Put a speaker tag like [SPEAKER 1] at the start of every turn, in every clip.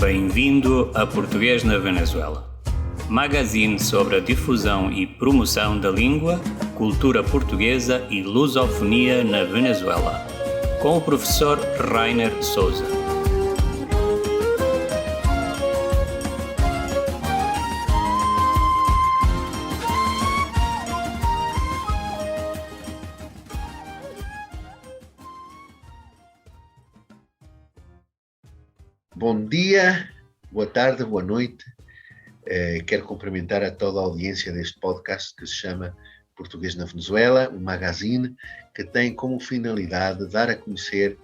[SPEAKER 1] Bem-vindo a Português na Venezuela, magazine sobre a difusão e promoção da língua, cultura portuguesa e lusofonia na Venezuela, com o professor Rainer Souza.
[SPEAKER 2] Bom dia, boa tarde, boa noite. Quero cumprimentar a toda a audiência deste podcast que se chama Português na Venezuela, um magazine que tem como finalidade dar a conhecer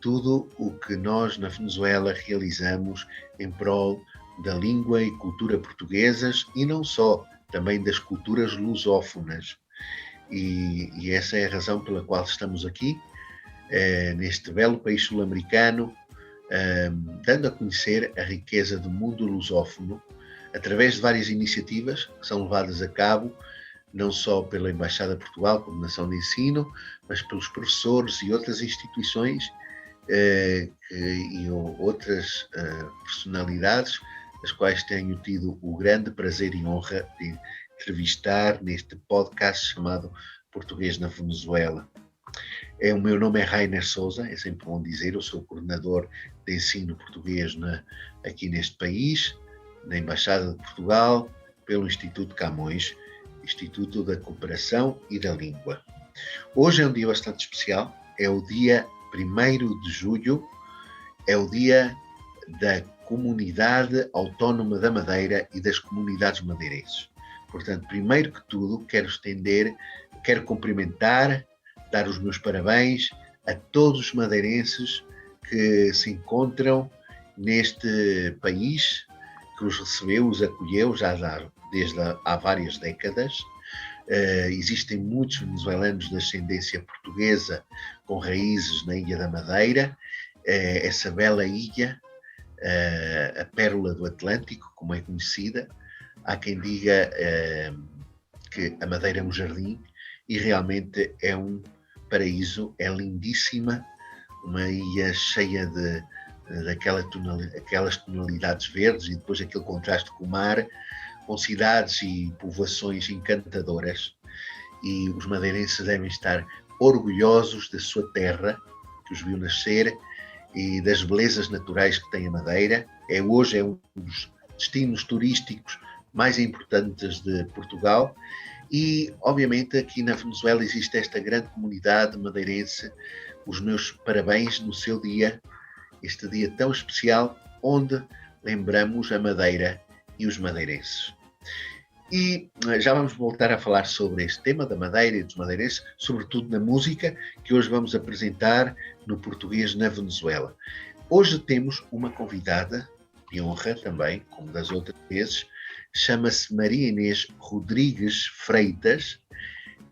[SPEAKER 2] tudo o que nós na Venezuela realizamos em prol da língua e cultura portuguesas e não só, também das culturas lusófonas. E essa é a razão pela qual estamos aqui, neste belo país sul-americano, dando a conhecer a riqueza do mundo lusófono através de várias iniciativas que são levadas a cabo não só pela Embaixada de Portugal como Nação de Ensino, mas pelos professores e outras instituições e outras personalidades, as quais tenho tido o grande prazer e honra de entrevistar neste podcast chamado Português na Venezuela. O meu nome é Rainer Souza, é sempre bom dizer, eu sou coordenador de ensino português aqui neste país, na Embaixada de Portugal, pelo Instituto Camões, Instituto da Cooperação e da Língua. Hoje é um dia bastante especial, é o dia 1º de julho, é o dia da Comunidade Autónoma da Madeira e das comunidades madeirenses. Portanto, primeiro que tudo, quero cumprimentar, dar os meus parabéns a todos os madeirenses que se encontram neste país, que os recebeu, os acolheu desde há várias décadas. Existem muitos venezuelanos de ascendência portuguesa com raízes na Ilha da Madeira, essa bela ilha, a pérola do Atlântico, como é conhecida. Há quem diga que a Madeira é um jardim e realmente é um paraíso, é lindíssima, uma ilha cheia daquelas tonalidades verdes e depois aquele contraste com o mar, com cidades e povoações encantadoras, e os madeirenses devem estar orgulhosos da sua terra, que os viu nascer, e das belezas naturais que tem a Madeira. Hoje é um dos destinos turísticos mais importantes de Portugal. E, obviamente, aqui na Venezuela existe esta grande comunidade madeirense. Os meus parabéns no seu dia, este dia tão especial, onde lembramos a Madeira e os madeirenses. E já vamos voltar a falar sobre este tema da Madeira e dos madeirenses, sobretudo na música, que hoje vamos apresentar no Português na Venezuela. Hoje temos uma convidada de honra também, como das outras vezes. Chama-se Maria Inês Rodrigues Freitas,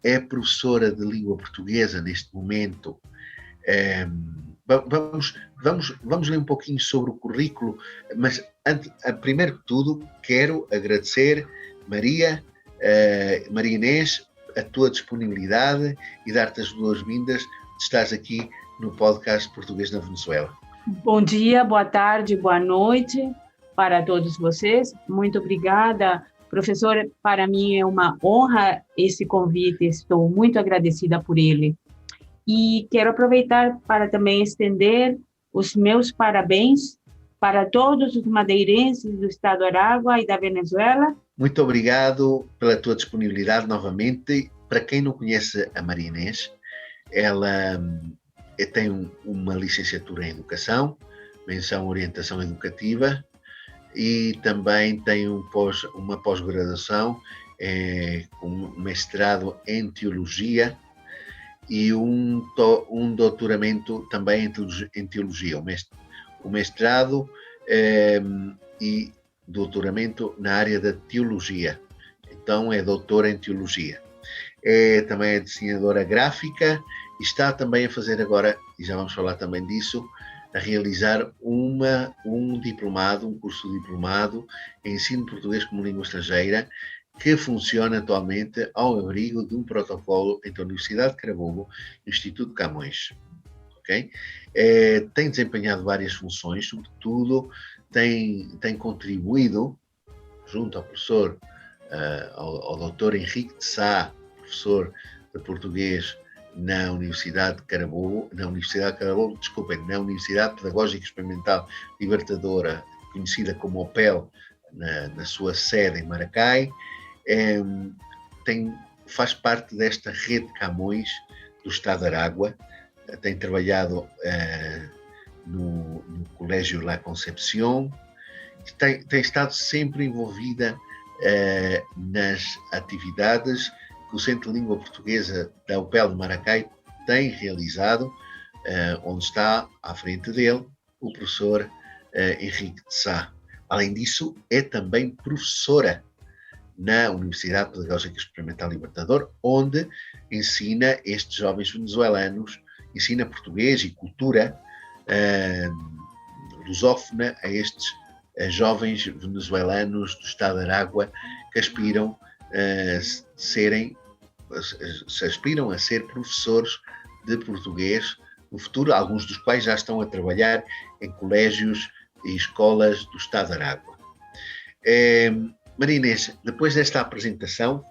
[SPEAKER 2] é professora de língua portuguesa neste momento. Vamos ler um pouquinho sobre o currículo, mas primeiro que tudo quero agradecer, Maria Inês, a tua disponibilidade e dar-te as boas-vindas de estares aqui no podcast Português na Venezuela.
[SPEAKER 3] Bom dia, boa tarde, boa noite para todos vocês. Muito obrigada, professor. Para mim é uma honra esse convite, estou muito agradecida por ele. E quero aproveitar para também estender os meus parabéns para todos os madeirenses do estado do Aragua e da Venezuela.
[SPEAKER 2] Muito obrigado pela tua disponibilidade novamente. Para quem não conhece a Maria Inês, ela tem uma licenciatura em Educação, menção Orientação Educativa, e também tem uma pós-graduação com um mestrado em Teologia e um doutoramento também em Teologia, o mestrado e doutoramento na área da Teologia. Então é doutora em Teologia. Também é desenhadora gráfica e está também a fazer agora, e já vamos falar também disso, a realizar um curso diplomado em ensino português como língua estrangeira, que funciona atualmente ao abrigo de um protocolo entre a Universidade de Carabobo e o Instituto Camões. Okay? Tem desempenhado várias funções, sobretudo tem contribuído, junto ao professor, ao doutor Henrique de Sá, professor de português na Universidade de Carabobo, na Universidade Pedagógica Experimental Libertadora, conhecida como OPEL, na sua sede em Maracai, faz parte desta rede Camões do Estado de Aragua, tem trabalhado no Colégio La Concepción, tem estado sempre envolvida nas atividades que o Centro de Língua Portuguesa da UPEL de Maracai tem realizado, onde está à frente dele o professor Henrique de Sá. Além disso, é também professora na Universidade Pedagógica Experimental Libertador, onde ensina estes jovens venezuelanos, ensina português e cultura lusófona a estes jovens venezuelanos do Estado de Aragua que aspiram a ser professores de português no futuro, alguns dos quais já estão a trabalhar em colégios e escolas do Estado de Aragua. Maria Inês, depois desta apresentação,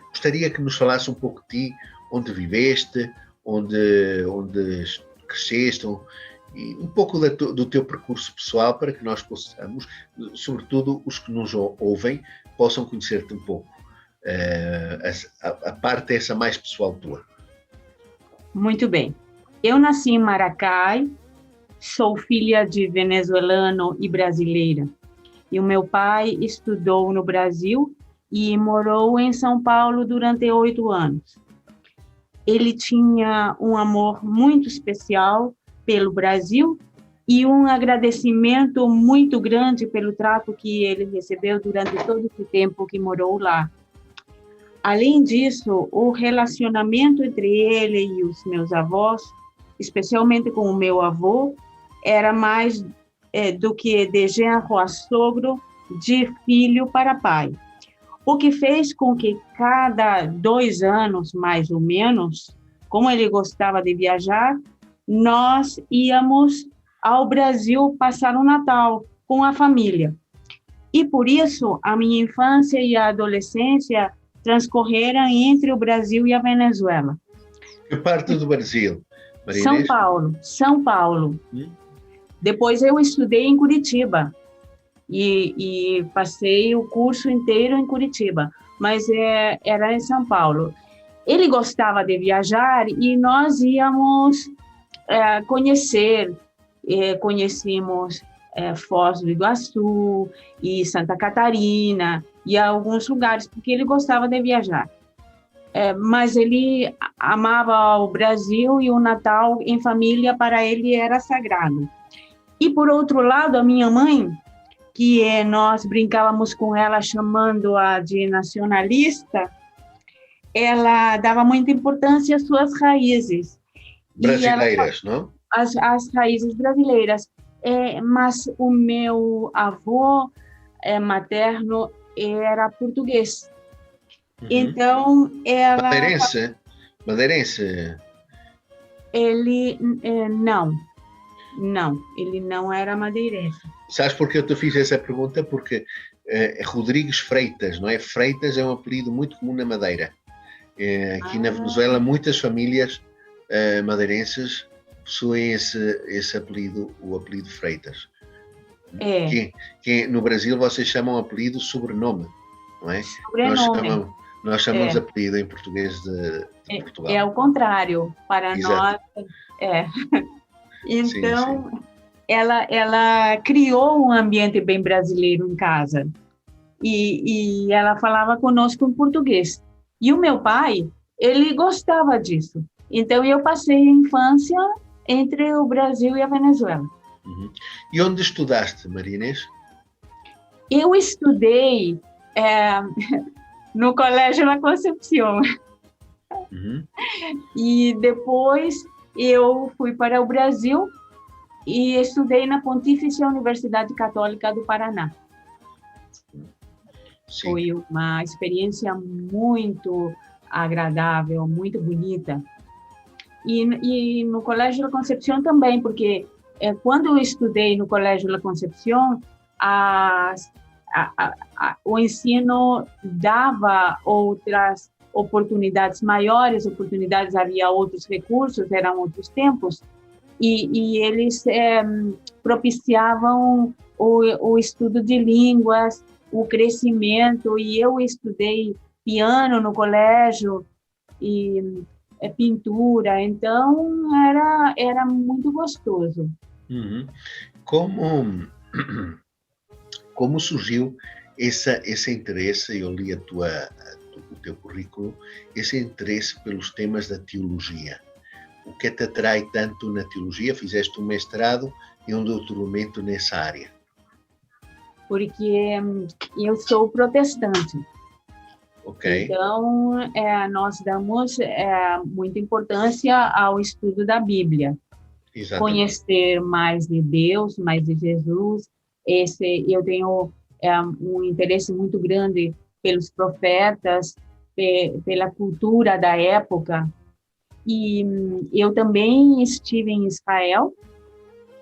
[SPEAKER 2] gostaria que nos falasse um pouco de ti, onde viveste, onde cresceste, e um pouco do teu percurso pessoal, para que nós possamos, sobretudo os que nos ouvem, possam conhecer-te um pouco, a parte essa mais pessoal tua.
[SPEAKER 3] Muito bem. Eu nasci em Maracai, sou filha de venezuelano e brasileira. E o meu pai estudou no Brasil e morou em São Paulo durante 8 anos. Ele tinha um amor muito especial pelo Brasil e um agradecimento muito grande pelo trato que ele recebeu durante todo esse tempo que morou lá. Além disso, o relacionamento entre ele e os meus avós, especialmente com o meu avô, era mais do que de genro a sogro, de filho para pai. O que fez com que cada 2 anos, mais ou menos, como ele gostava de viajar, nós íamos ao Brasil passar o Natal com a família. E por isso, a minha infância e a adolescência transcorreram entre o Brasil e a Venezuela.
[SPEAKER 2] Que parte do Brasil, Maria
[SPEAKER 3] São
[SPEAKER 2] Inês?
[SPEAKER 3] São Paulo. Depois eu estudei em Curitiba e passei o curso inteiro em Curitiba, mas era em São Paulo. Ele gostava de viajar e nós íamos conhecer. Conhecemos Foz do Iguaçu e Santa Catarina e alguns lugares, porque ele gostava de viajar. Mas ele amava o Brasil e o Natal em família para ele era sagrado. E, por outro lado, a minha mãe, que nós brincávamos com ela chamando-a de nacionalista, ela dava muita importância às suas raízes.
[SPEAKER 2] Brasileiras, não?
[SPEAKER 3] As raízes brasileiras. Mas o meu avô materno era português. Então, ela... Madeirense? Ele não, ele não era madeirense.
[SPEAKER 2] Sabes por que eu te fiz essa pergunta? Porque Rodrigues Freitas, não é? Freitas é um apelido muito comum na Madeira. Aqui na Venezuela, muitas famílias madeirenses possuem esse apelido, o apelido Freitas. Que no Brasil vocês chamam apelido sobrenome, não é?
[SPEAKER 3] Sobrenome.
[SPEAKER 2] Nós chamamos apelido em português de Portugal.
[SPEAKER 3] É o contrário, para
[SPEAKER 2] Exato.
[SPEAKER 3] nós. Então,
[SPEAKER 2] sim.
[SPEAKER 3] Ela criou um ambiente bem brasileiro em casa. E ela falava conosco em português. E o meu pai, ele gostava disso. Então, eu passei a infância entre o Brasil e a Venezuela.
[SPEAKER 2] E onde estudaste, Maria Inês?
[SPEAKER 3] Eu estudei no Colégio La Concepción. E depois eu fui para o Brasil e estudei na Pontífice Universidade Católica do Paraná.
[SPEAKER 2] Sim.
[SPEAKER 3] Foi uma experiência muito agradável, muito bonita. E no Colégio La Concepción também, porque quando eu estudei no Colégio La Concepción, o ensino dava outras oportunidades maiores, havia outros recursos, eram outros tempos, e eles propiciavam o estudo de línguas, o crescimento, e eu estudei piano no colégio, e pintura, então era muito gostoso.
[SPEAKER 2] Uhum. Como surgiu esse interesse? Eu li o teu currículo, esse interesse pelos temas da teologia. O que te atrai tanto na teologia? Fizeste um mestrado e um doutoramento nessa área.
[SPEAKER 3] Porque eu sou protestante.
[SPEAKER 2] Okay.
[SPEAKER 3] Então, nós damos muita importância ao estudo da Bíblia.
[SPEAKER 2] Exatamente.
[SPEAKER 3] Conhecer mais de Deus, mais de Jesus. Eu tenho um interesse muito grande pelos profetas, pela cultura da época. E eu também estive em Israel.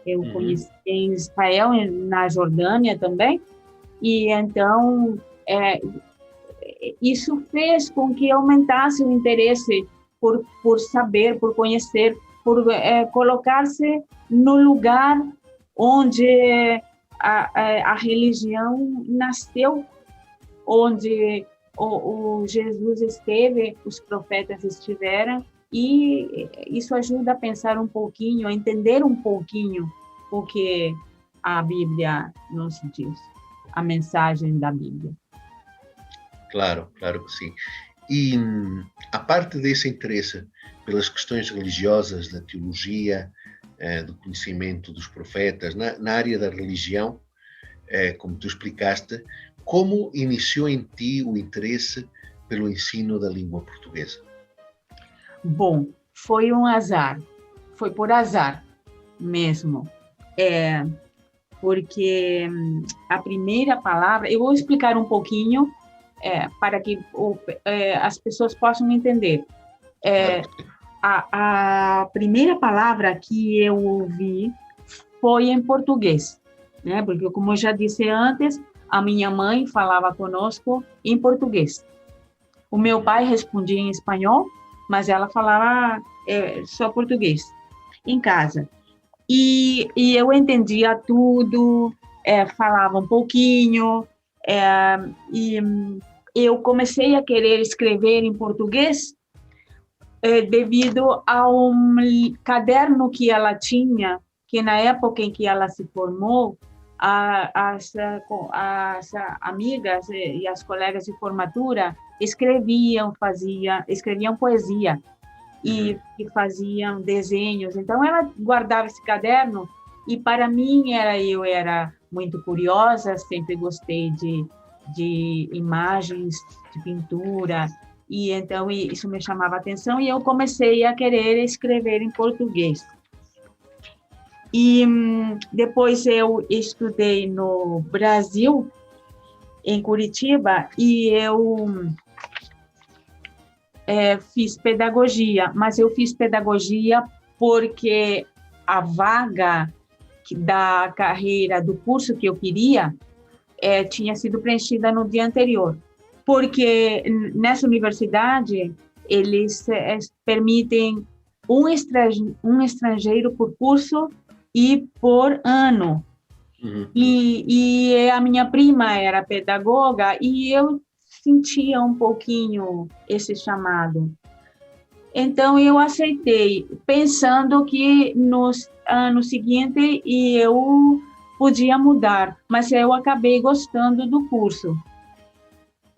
[SPEAKER 3] Eu conheci em Israel, na Jordânia também. E então, isso fez com que aumentasse o interesse por saber, por conhecer, por colocar-se no lugar onde a religião nasceu, onde o Jesus esteve, os profetas estiveram, e isso ajuda a pensar um pouquinho, a entender um pouquinho o que a Bíblia nos diz, a mensagem da Bíblia.
[SPEAKER 2] Claro que sim. E a parte desse interesse pelas questões religiosas, da teologia, do conhecimento dos profetas, na área da religião, como tu explicaste, como iniciou em ti o interesse pelo ensino da língua portuguesa?
[SPEAKER 3] Bom, foi um azar, foi por azar mesmo, porque a primeira palavra, eu vou explicar um pouquinho para que as pessoas possam entender. A primeira palavra que eu ouvi foi em português, né? Porque, como eu já disse antes, a minha mãe falava conosco em português. O meu pai respondia em espanhol, mas ela falava só português, em casa. E eu entendia tudo, falava um pouquinho, e eu comecei a querer escrever em português devido a um caderno que ela tinha, que na época em que ela se formou, as amigas e as colegas de formatura escreviam poesia e faziam desenhos. Então, ela guardava esse caderno e, para mim, eu era muito curiosa, sempre gostei de imagens, de pintura, e então isso me chamava a atenção e eu comecei a querer escrever em português. E depois eu estudei no Brasil, em Curitiba, e eu fiz pedagogia, mas eu fiz pedagogia porque a vaga da carreira, do curso que eu queria, tinha sido preenchida no dia anterior, porque nessa universidade eles permitem um estrangeiro por curso e por ano. E a minha prima era pedagoga e eu sentia um pouquinho esse chamado. Então, eu aceitei, pensando que no ano seguinte eu podia mudar, mas eu acabei gostando do curso.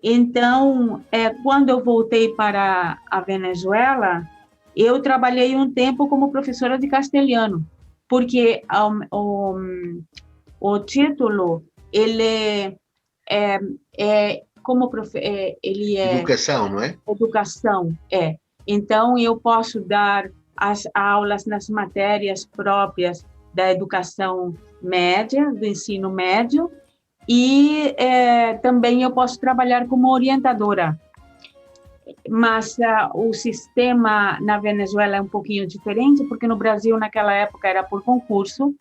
[SPEAKER 3] Então, quando eu voltei para a Venezuela, eu trabalhei um tempo como professora de castelhano, porque o título, ele ele é...
[SPEAKER 2] Educação, não é?
[SPEAKER 3] Educação, Então, eu posso dar as aulas nas matérias próprias da educação média, do ensino médio, e também eu posso trabalhar como orientadora. Mas o sistema na Venezuela é um pouquinho diferente, porque no Brasil, naquela época, era por concurso,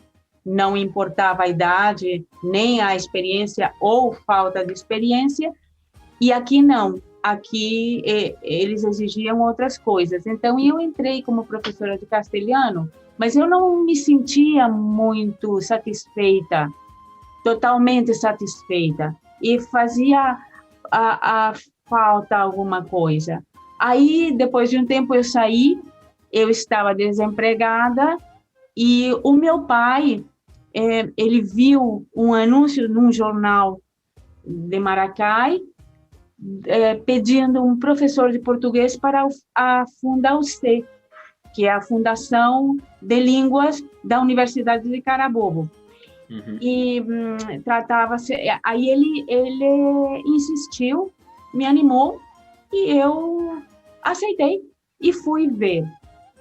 [SPEAKER 3] não importava a idade, nem a experiência ou falta de experiência, e aqui não. Aqui eles exigiam outras coisas. Então, eu entrei como professora de castelhano, mas eu não me sentia muito satisfeita, totalmente satisfeita, e fazia a falta alguma coisa. Aí, depois de um tempo, eu saí, eu estava desempregada, e o meu pai, ele viu um anúncio num jornal de Maracai, pedindo um professor de português para a Fundausê, que é a Fundação de Línguas da Universidade de Carabobo. Uhum. E tratava-se... Aí ele insistiu, me animou, e eu aceitei e fui ver.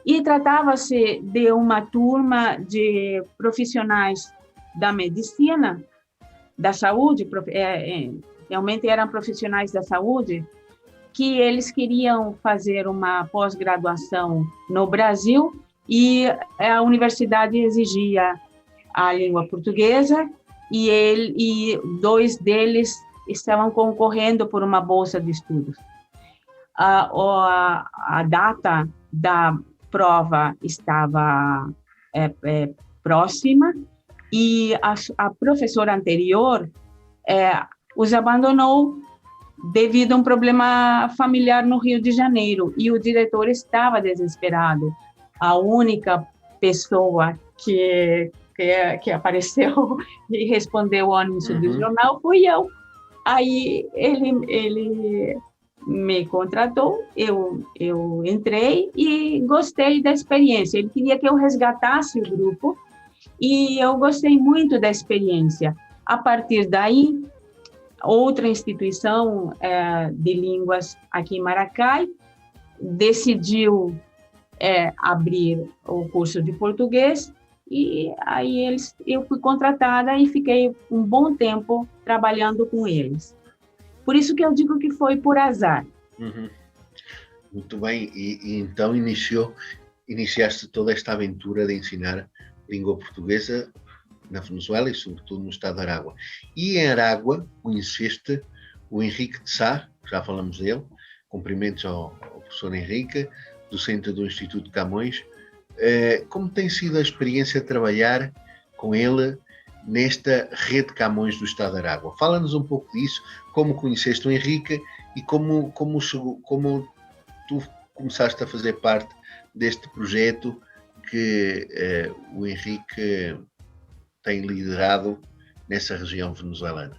[SPEAKER 3] E tratava-se de uma turma de profissionais da medicina, da saúde, realmente eram profissionais da saúde, que eles queriam fazer uma pós-graduação no Brasil e a universidade exigia a língua portuguesa e 2 deles estavam concorrendo por uma bolsa de estudos. A data da prova estava próxima e a professora anterior os abandonou devido a um problema familiar no Rio de Janeiro, e o diretor estava desesperado. A única pessoa que apareceu e respondeu ao anúncio do jornal fui eu. Aí ele me contratou, eu entrei e gostei da experiência. Ele queria que eu resgatasse o grupo e eu gostei muito da experiência. A partir daí, outra instituição de línguas aqui em Maracai decidiu abrir o curso de português, e aí eu fui contratada e fiquei um bom tempo trabalhando com eles. Por isso que eu digo que foi por azar.
[SPEAKER 2] Uhum. Muito bem, e então iniciaste toda esta aventura de ensinar língua portuguesa na Venezuela e sobretudo no estado de Aragua. E em Aragua conheceste o Henrique de Sá, já falamos dele, cumprimentos ao professor Henrique, docente do Instituto Camões. Como tem sido a experiência de trabalhar com ele nesta rede Camões do estado de Aragua? Fala-nos um pouco disso, como conheceste o Henrique e como tu começaste a fazer parte deste projeto que o Henrique tem liderado nessa região venezuelana.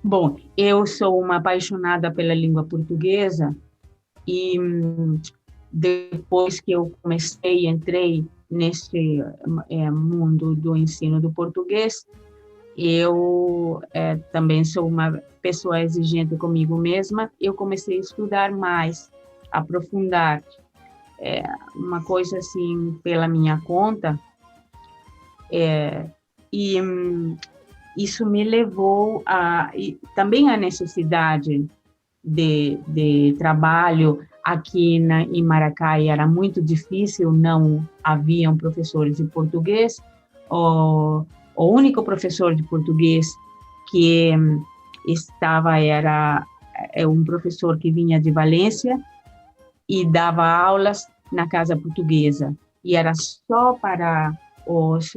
[SPEAKER 3] Bom, eu sou uma apaixonada pela língua portuguesa e depois que eu entrei nesse mundo do ensino do português, eu também sou uma pessoa exigente comigo mesma, eu comecei a estudar mais, aprofundar, uma coisa assim pela minha conta, e isso me levou também à necessidade de trabalho. Aqui em Maracai era muito difícil, não haviam professores de português. O único professor de português que estava era um professor que vinha de Valência e dava aulas na Casa Portuguesa. E era só para os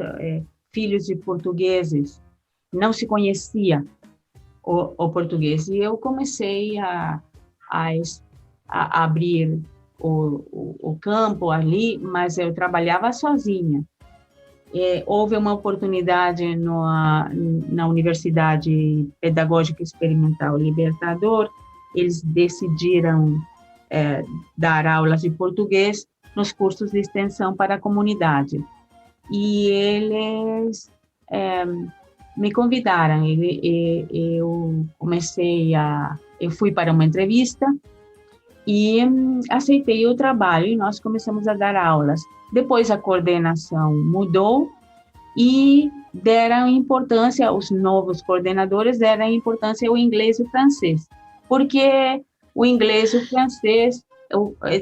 [SPEAKER 3] filhos de portugueses, não se conhecia o português. E eu comecei a abrir o campo ali, mas eu trabalhava sozinha. Houve uma oportunidade na Universidade Pedagógica Experimental Libertador, eles decidiram dar aulas de português nos cursos de extensão para a comunidade. E eles me convidaram, eu fui para uma entrevista e aceitei o trabalho e nós começamos a dar aulas. Depois a coordenação mudou e deram importância, os novos coordenadores deram importância ao inglês e ao francês, porque o inglês e o francês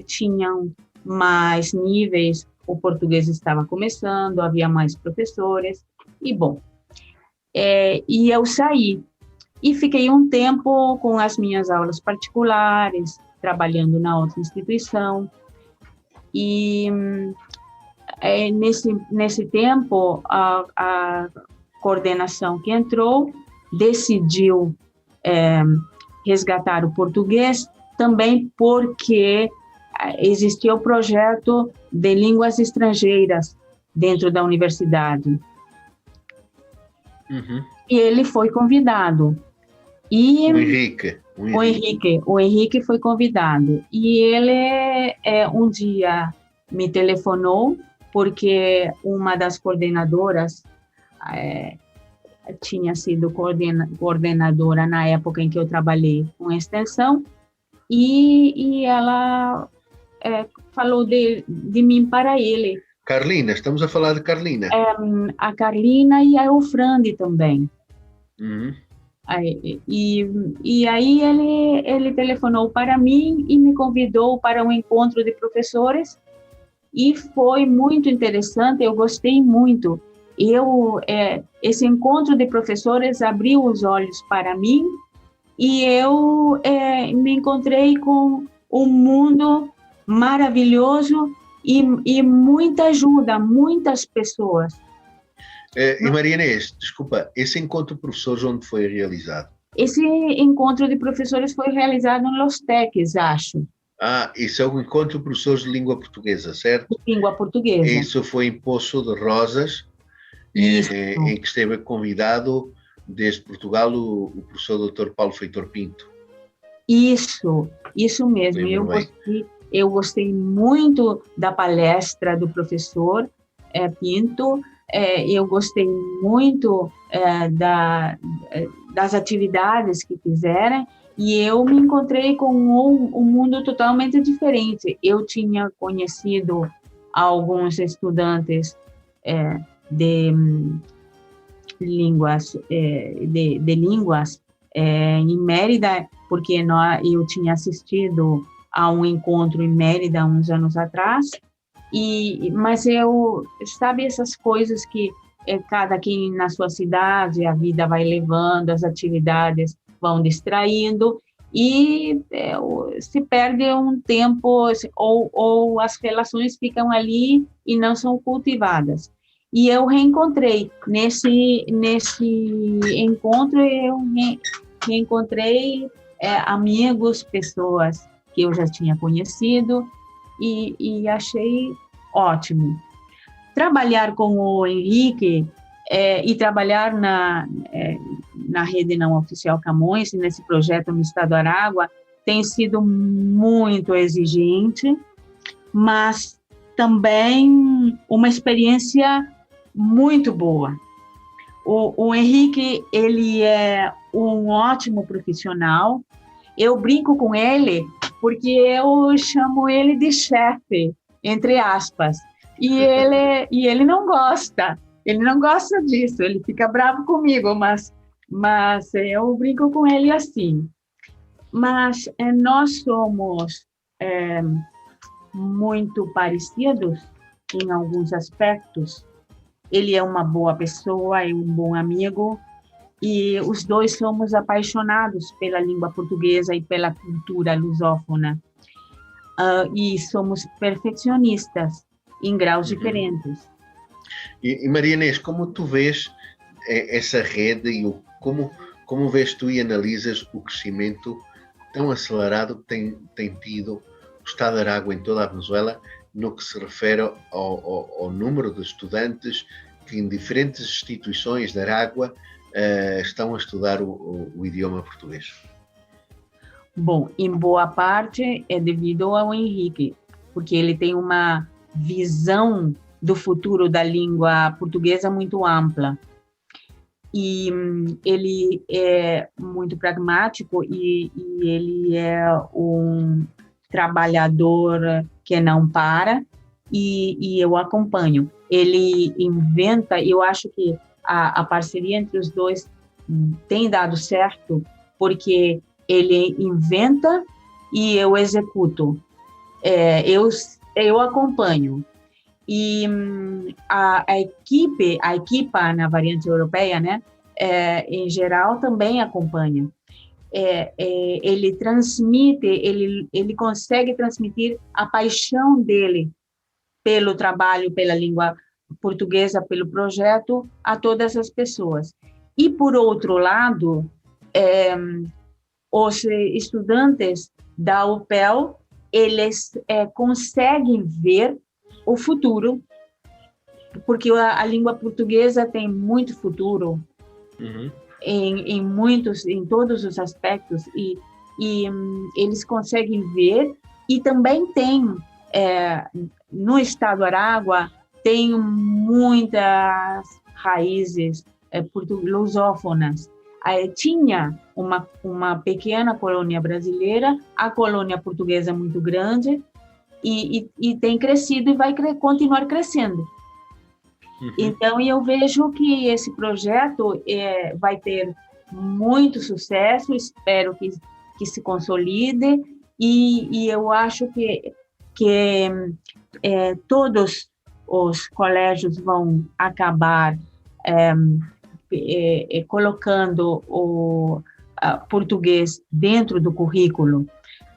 [SPEAKER 3] tinham mais níveis o português estava começando, havia mais professores, e bom, e eu saí. E fiquei um tempo com as minhas aulas particulares, trabalhando na outra instituição. E nesse tempo, a coordenação que entrou decidiu resgatar o português, também porque existia o projeto de línguas estrangeiras dentro da universidade.
[SPEAKER 2] Uhum.
[SPEAKER 3] E ele foi convidado. E o Henrique foi convidado. E ele um dia me telefonou, porque uma das coordenadoras tinha sido coordenadora na época em que eu trabalhei com extensão, e ela falou de mim para ele.
[SPEAKER 2] Carlina, estamos a falar de Carlina.
[SPEAKER 3] A Carlina e a Eufrande também.
[SPEAKER 2] Uhum.
[SPEAKER 3] E aí ele telefonou para mim e me convidou para um encontro de professores, e foi muito interessante, eu gostei muito. Esse encontro de professores abriu os olhos para mim, e eu me encontrei com um mundo maravilhoso e muita ajuda, muitas pessoas.
[SPEAKER 2] E Maria Inês, desculpa, esse encontro de professores onde foi realizado?
[SPEAKER 3] Esse encontro de professores foi realizado no Los Teques, acho.
[SPEAKER 2] Isso é o encontro de professores de língua portuguesa, certo?
[SPEAKER 3] Língua portuguesa.
[SPEAKER 2] Isso foi em Poço de Rosas, em que esteve convidado desde Portugal o professor Dr. Paulo Feitor Pinto.
[SPEAKER 3] Isso mesmo. Eu gostei muito da palestra do professor Pinto. Eu gostei muito das atividades que fizeram, e eu me encontrei com um mundo totalmente diferente. Eu tinha conhecido alguns estudantes de línguas em Mérida, porque eu tinha assistido a um encontro em Mérida uns anos atrás. Mas sabe, essas coisas que cada quem na sua cidade, a vida vai levando, as atividades vão distraindo, e se perde um tempo, ou as relações ficam ali e não são cultivadas. E eu reencontrei, nesse encontro, eu reencontrei amigos, pessoas que eu já tinha conhecido, e achei ótimo. Trabalhar com o Henrique e trabalhar na Rede Não Oficial Camões, nesse projeto no Estado do Aragua, tem sido muito exigente, mas também uma experiência muito boa. O Henrique, ele é um ótimo profissional. Eu brinco com ele porque eu chamo ele de chefe, entre aspas, e ele não gosta disso, ele fica bravo comigo, mas eu brinco com ele assim. Mas nós somos muito parecidos em alguns aspectos. Ele é uma boa pessoa, é um bom amigo, e os dois somos apaixonados pela língua portuguesa e pela cultura lusófona. E somos perfeccionistas em graus diferentes.
[SPEAKER 2] E Maria Inês, como tu vês essa rede e como vês tu e analisas o crescimento tão acelerado que tem tido o Estado de Aragua em toda a Venezuela, no que se refere ao número de estudantes que em diferentes instituições de Aragua estão a estudar o idioma português?
[SPEAKER 3] Bom, em boa parte é devido ao Henrique, porque ele tem uma visão do futuro da língua portuguesa muito ampla. E ele é muito pragmático, e ele é um trabalhador que não para, e eu acompanho. Ele inventa, eu acho que a parceria entre os dois tem dado certo, porque ele inventa e eu executo. Eu acompanho. E a equipa na variante europeia, né, em geral, também acompanha. Ele transmite, ele consegue transmitir a paixão dele pelo trabalho, pela língua portuguesa, pelo projeto, a todas as pessoas. E, por outro lado, os estudantes da UPEL, eles conseguem ver o futuro, porque a língua portuguesa tem muito futuro, em todos os aspectos, e eles conseguem ver, e também tem, no estado do Aragua, tem muitas raízes lusófonas. Tinha uma pequena colônia brasileira, a colônia portuguesa muito grande, e tem crescido e vai continuar crescendo. Então, eu vejo que esse projeto vai ter muito sucesso, espero que se consolide, e eu acho que todos os colégios vão acabar colocando o português dentro do currículo.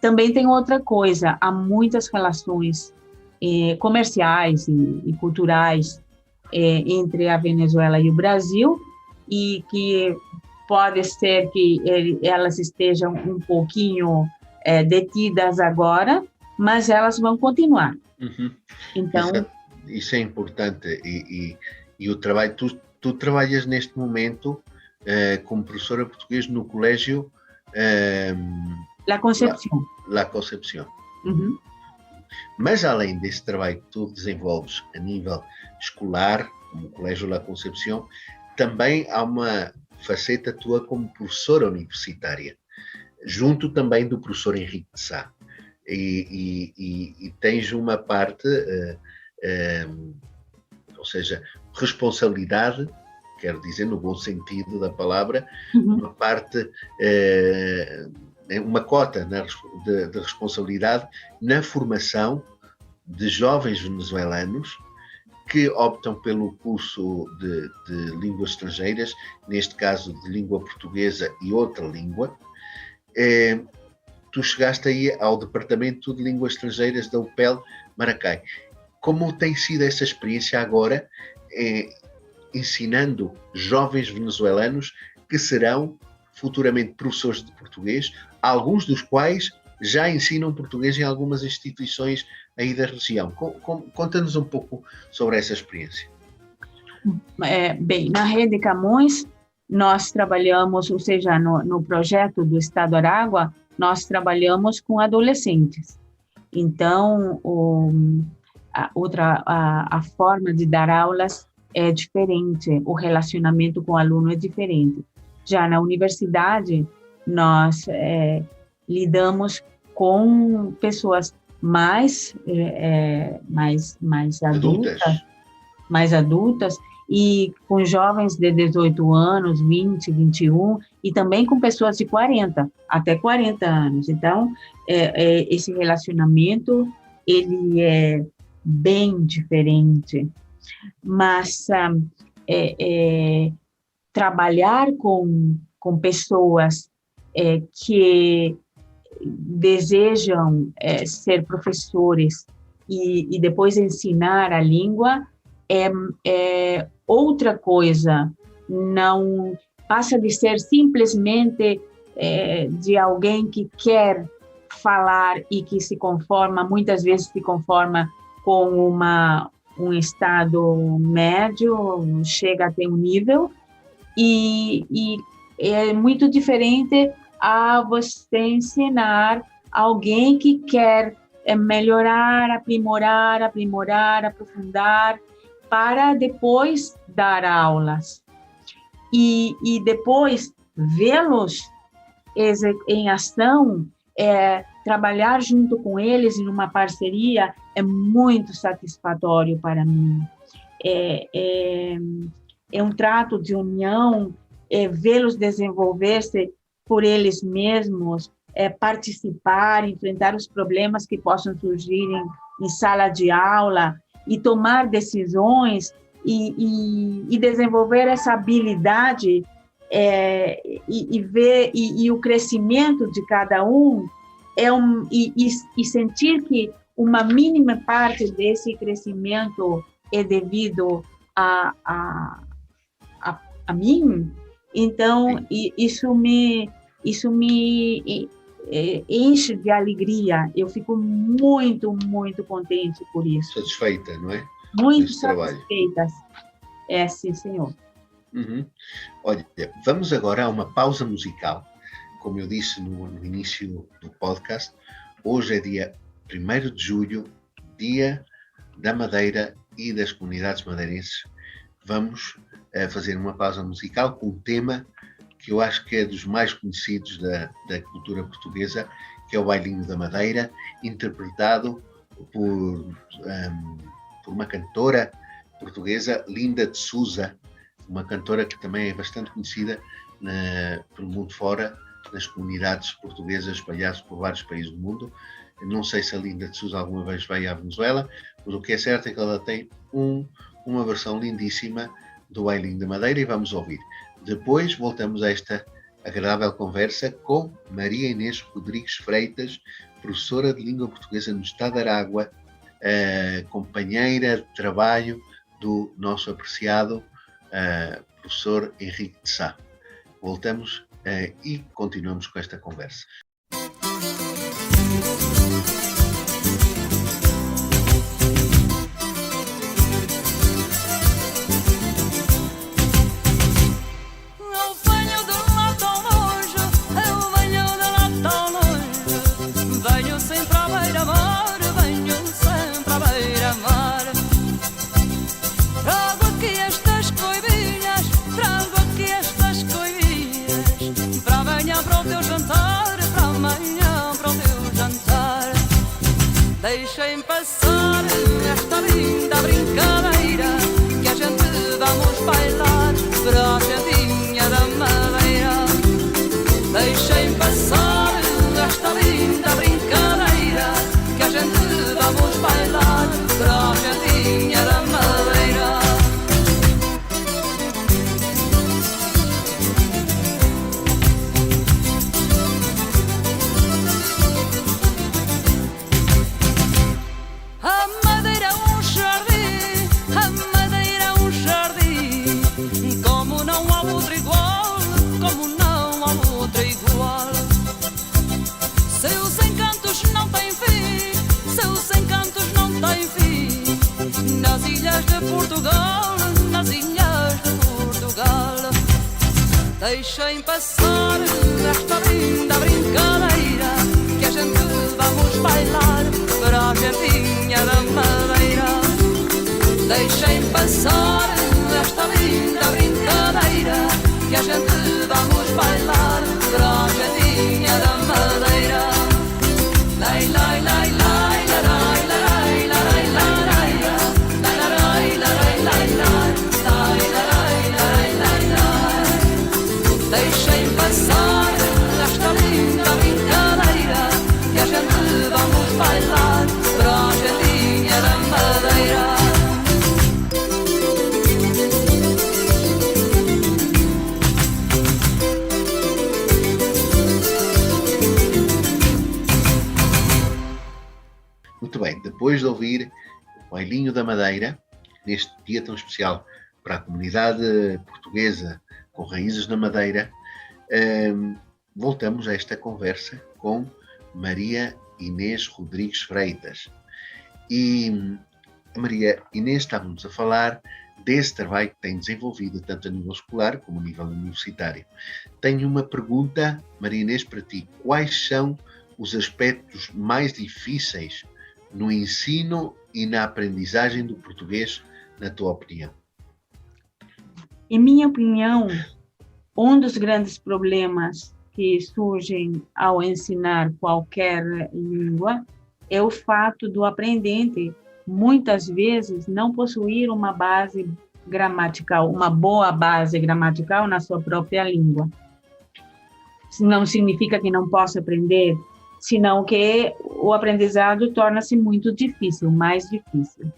[SPEAKER 3] Também tem outra coisa, há muitas relações comerciais e culturais entre a Venezuela e o Brasil, e que pode ser que elas estejam um pouquinho detidas agora, mas elas vão continuar. Então,
[SPEAKER 2] isso é importante, e o trabalho, tu trabalhas neste momento como professora de português no colégio
[SPEAKER 3] La Concepción.
[SPEAKER 2] La Concepción. Mas além desse trabalho que tu desenvolves a nível escolar, como o Colégio La Concepción, também há uma faceta tua como professora universitária, junto também do professor Henrique de Sá. E tens uma parte, ou seja, responsabilidade, quero dizer no bom sentido da palavra, uma parte, uma cota de responsabilidade na formação de jovens venezuelanos que optam pelo curso de línguas estrangeiras, neste caso de língua portuguesa e outra língua. Tu chegaste aí ao Departamento de Línguas Estrangeiras da UPEL Maracay. Como tem sido essa experiência agora, ensinando jovens venezuelanos que serão futuramente professores de português, alguns dos quais já ensinam português em algumas instituições aí da região? Conta-nos um pouco sobre essa experiência.
[SPEAKER 3] Bem, na Rede Camões, nós trabalhamos, ou seja, no projeto do Estado do Aragua, nós trabalhamos com adolescentes. Então, a forma de dar aulas é diferente, o relacionamento com o aluno é diferente. Já na universidade, nós lidamos com pessoas mais adultas, e com jovens de 18 anos, 20, 21, e também com pessoas de 40, até 40 anos. Então, esse relacionamento, ele é bem diferente. Mas trabalhar com pessoas que desejam ser professores e depois ensinar a língua é outra coisa, não passa de ser simplesmente de alguém que quer falar e que se conforma, muitas vezes se conforma com um estado médio, chega a ter um nível, e é muito diferente a você ensinar alguém que quer melhorar, aprimorar, aprofundar, para depois dar aulas. E depois vê-los em ação, trabalhar junto com eles em uma parceria é muito satisfatório para mim. É um trato de união, vê-los desenvolver-se por eles mesmos, participar, enfrentar os problemas que possam surgir em sala de aula, e tomar decisões e desenvolver essa habilidade e ver e o crescimento de cada um e sentir que uma mínima parte desse crescimento é devido a mim. Então isso me enche de alegria. Eu fico muito contente por isso.
[SPEAKER 2] Satisfeita, não é?
[SPEAKER 3] Muito satisfeita. Sim, senhor.
[SPEAKER 2] Uhum. Olha, vamos agora a uma pausa musical. Como eu disse no início do podcast, hoje é dia 1º de julho, dia da Madeira e das comunidades madeirenses. Vamos fazer uma pausa musical com um tema que eu acho que é dos mais conhecidos da cultura portuguesa, que é o Bailinho da Madeira, interpretado por uma cantora portuguesa, Linda de Souza, uma cantora que também é bastante conhecida pelo mundo fora, nas comunidades portuguesas espalhadas por vários países do mundo. Eu não sei se a Linda de Souza alguma vez veio à Venezuela, mas o que é certo é que ela tem uma versão lindíssima do Bailinho da Madeira e vamos ouvir. Depois voltamos a esta agradável conversa com Maria Inês Rodrigues Freitas, professora de língua portuguesa no Estado de Aragua, companheira de trabalho do nosso apreciado professor Henrique de Sá. Voltamos e continuamos com esta conversa.
[SPEAKER 4] Deixem passar esta linda brincadeira, que a gente vamos bailar para a gentinha da Madeira. Deixem passar esta linda brincadeira, que a gente vamos bailar para a gentinha da Madeira. Nas ilhas de Portugal, deixem passar esta linda brincadeira, que a gente vamos bailar para a gentinha da Madeira. Deixem passar esta linda brincadeira, que a gente vamos bailar para a gentinha da Madeira. Lai, lai, lai, lai, lai, lai, lai, lai, lai. Deixem passar esta linda brincadeira, que a gente vamos bailar para a gentinha da Madeira.
[SPEAKER 2] Muito bem, depois de ouvir o Bailinho da Madeira, neste dia tão especial para a comunidade portuguesa com raízes na Madeira, voltamos a esta conversa com Maria Inês Rodrigues Freitas. E a Maria Inês está-nos a falar desse trabalho que tem desenvolvido tanto a nível escolar como a nível universitário. Tenho uma pergunta, Maria Inês, para ti. Quais são os aspectos mais difíceis no ensino e na aprendizagem do português, na tua opinião?
[SPEAKER 3] Em minha opinião, um dos grandes problemas que surgem ao ensinar qualquer língua é o fato do aprendente, muitas vezes, não possuir uma base gramatical, uma boa base gramatical na sua própria língua. Não significa que não possa aprender, senão que o aprendizado torna-se muito difícil, mais difícil.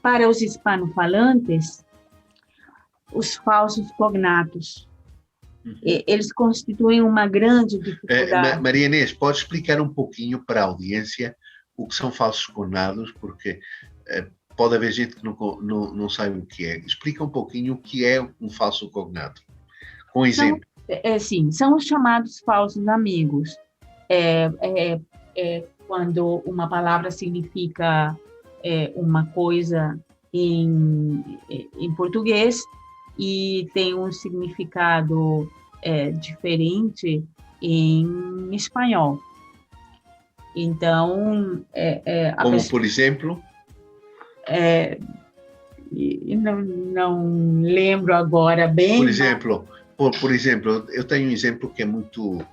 [SPEAKER 3] para os hispanofalantes, os falsos cognatos. Eles constituem uma grande dificuldade.
[SPEAKER 2] Maria Inês, pode explicar um pouquinho para a audiência o que são falsos cognatos, porque pode haver gente que não sabe o que é. Explica um pouquinho o que é um falso cognato, com exemplo.
[SPEAKER 3] Sim, são os chamados falsos amigos. Quando uma palavra significa uma coisa em português e tem um significado diferente em espanhol. Então,
[SPEAKER 2] como, por exemplo?
[SPEAKER 3] Não lembro agora bem.
[SPEAKER 2] Por exemplo, eu tenho um exemplo que é muito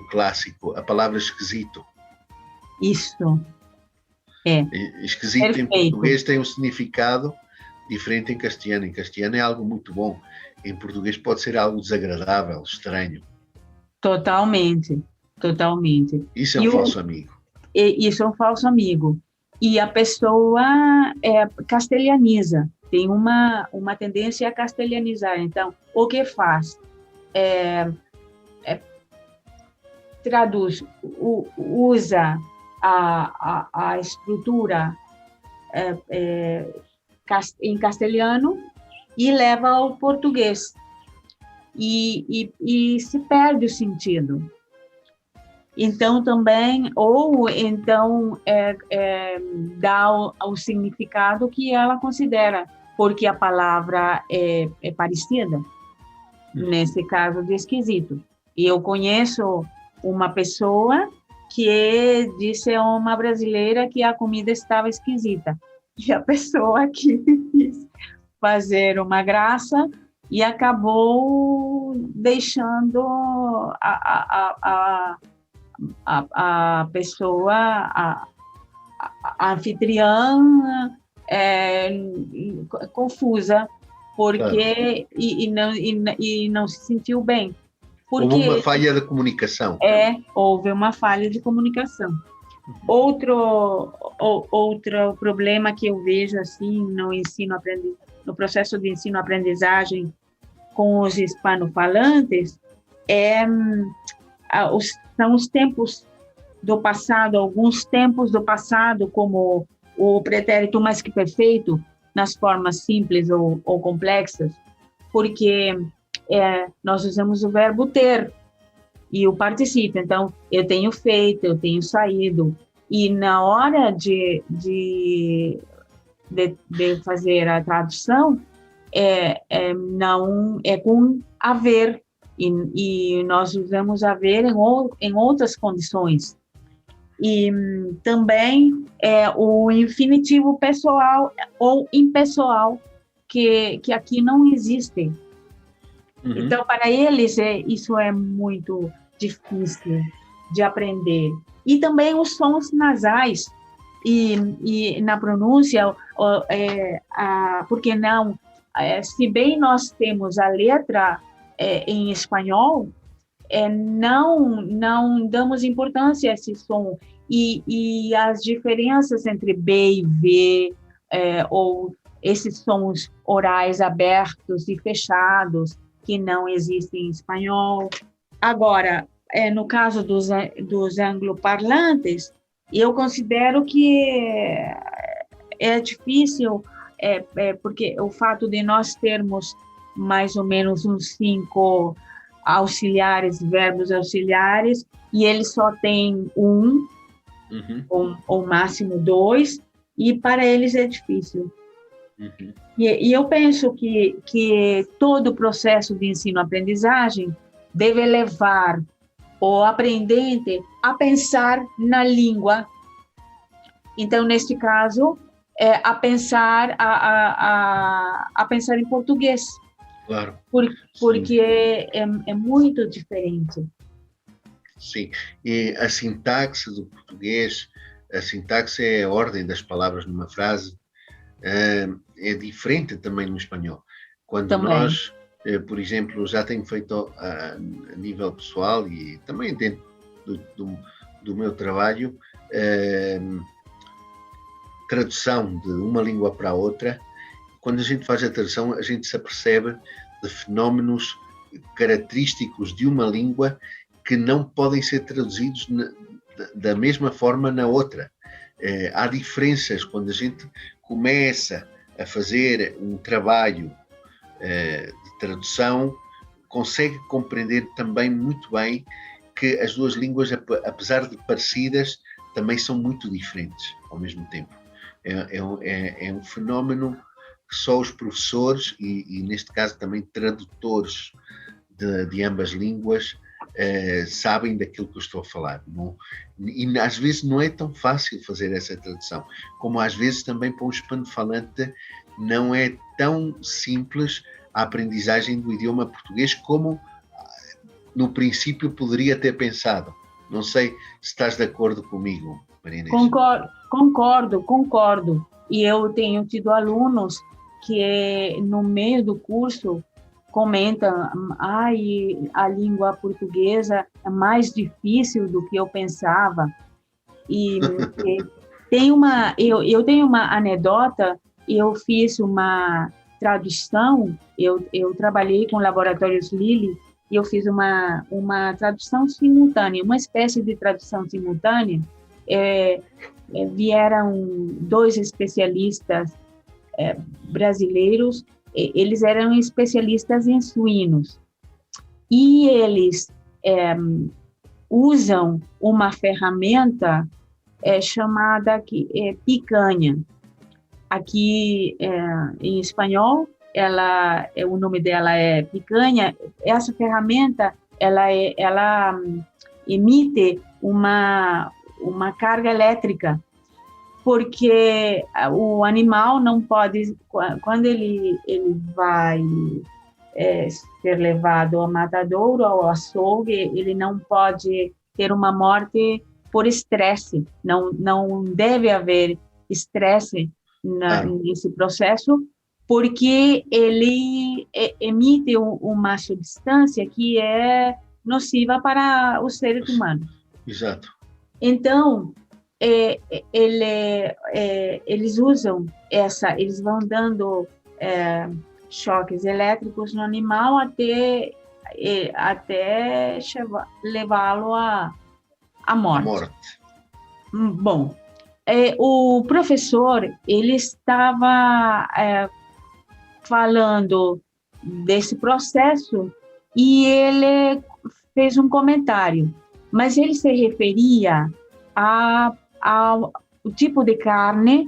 [SPEAKER 2] clássico, a palavra esquisito.
[SPEAKER 3] Isso.
[SPEAKER 2] Esquisito. Perfeito. Em português tem um significado diferente em castelhano. Em castelhano é algo muito bom. Em português pode ser algo desagradável, estranho.
[SPEAKER 3] Totalmente.
[SPEAKER 2] Isso é um falso amigo.
[SPEAKER 3] Isso é um falso amigo. E a pessoa castelhaniza, tem uma tendência a castelhanizar. Então, o que faz? Traduz, usa a estrutura em castelhano e leva ao português. E se perde o sentido. Então, também, dá o significado que ela considera, porque a palavra é parecida, nesse caso de esquisito. E eu conheço uma pessoa que disse a uma brasileira que a comida estava esquisita. E a pessoa quis fazer uma graça e acabou deixando a pessoa, a anfitriã, confusa, porque claro. e não se sentiu bem. Porque
[SPEAKER 2] houve uma falha de comunicação.
[SPEAKER 3] Houve uma falha de comunicação. Outro problema que eu vejo assim no processo de ensino-aprendizagem com os hispanofalantes são os tempos do passado, alguns tempos do passado, como o pretérito mais que perfeito, nas formas simples ou complexas, porque nós usamos o verbo ter e o particípio. Então, eu tenho feito, eu tenho saído, e na hora de fazer a tradução, não é com haver, e nós usamos haver em outras condições. E também o infinitivo pessoal ou impessoal, que aqui não existe. Então, para eles, isso é muito difícil de aprender. E também os sons nasais, e na pronúncia, porque não, se bem nós temos a letra em espanhol, não damos importância a esse som. E as diferenças entre B e V, ou esses sons orais abertos e fechados, que não existem em espanhol. Agora, no caso dos angloparlantes, eu considero que é difícil, porque o fato de nós termos mais ou menos uns 5 verbos auxiliares, e eles só têm um, ou máximo 2, e para eles é difícil. E eu penso que todo o processo de ensino-aprendizagem deve levar o aprendente a pensar na língua. Então, neste caso, a pensar em português.
[SPEAKER 2] Claro.
[SPEAKER 3] Porque é muito diferente.
[SPEAKER 2] Sim. E a sintaxe do português, a sintaxe é a ordem das palavras numa frase, é diferente também no espanhol. Quando nós, por exemplo, já tenho feito a nível pessoal e também dentro do meu trabalho, tradução de uma língua para a outra. Quando a gente faz a tradução, a gente se apercebe de fenómenos característicos de uma língua que não podem ser traduzidos da mesma forma na outra. Há diferenças quando a gente começa a fazer um trabalho de tradução, consegue compreender também muito bem que as duas línguas, apesar de parecidas, também são muito diferentes ao mesmo tempo. É um fenómeno que só os professores e neste caso também tradutores de ambas línguas sabem daquilo que eu estou a falar. E às vezes não é tão fácil fazer essa tradução, como às vezes também para um hispano-falante não é tão simples a aprendizagem do idioma português como no princípio poderia ter pensado. Não sei se estás de acordo comigo, Maria Inês.
[SPEAKER 3] Concordo. E eu tenho tido alunos que no meio do curso comentam: a língua portuguesa é mais difícil do que eu pensava. E eu tenho uma anedota. Eu fiz uma tradução, eu trabalhei com laboratórios Lilly e eu fiz uma tradução simultânea, uma espécie de tradução simultânea. Vieram 2 especialistas brasileiros, eles eram especialistas em suínos, e eles usam uma ferramenta chamada picanha. Aqui, em espanhol, o nome dela é picanha. Essa ferramenta, ela emite uma carga elétrica, porque o animal não pode, quando ele vai ser levado ao matadouro, ao açougue, ele não pode ter uma morte por estresse, não deve haver estresse nesse processo, porque ele emite uma substância que é nociva para os seres humanos.
[SPEAKER 2] Exato.
[SPEAKER 3] Então, eles usam eles vão dando choques elétricos no animal até levá-lo à morte. Bom, o professor, ele estava falando desse processo e ele fez um comentário, mas ele se referia ao tipo de carne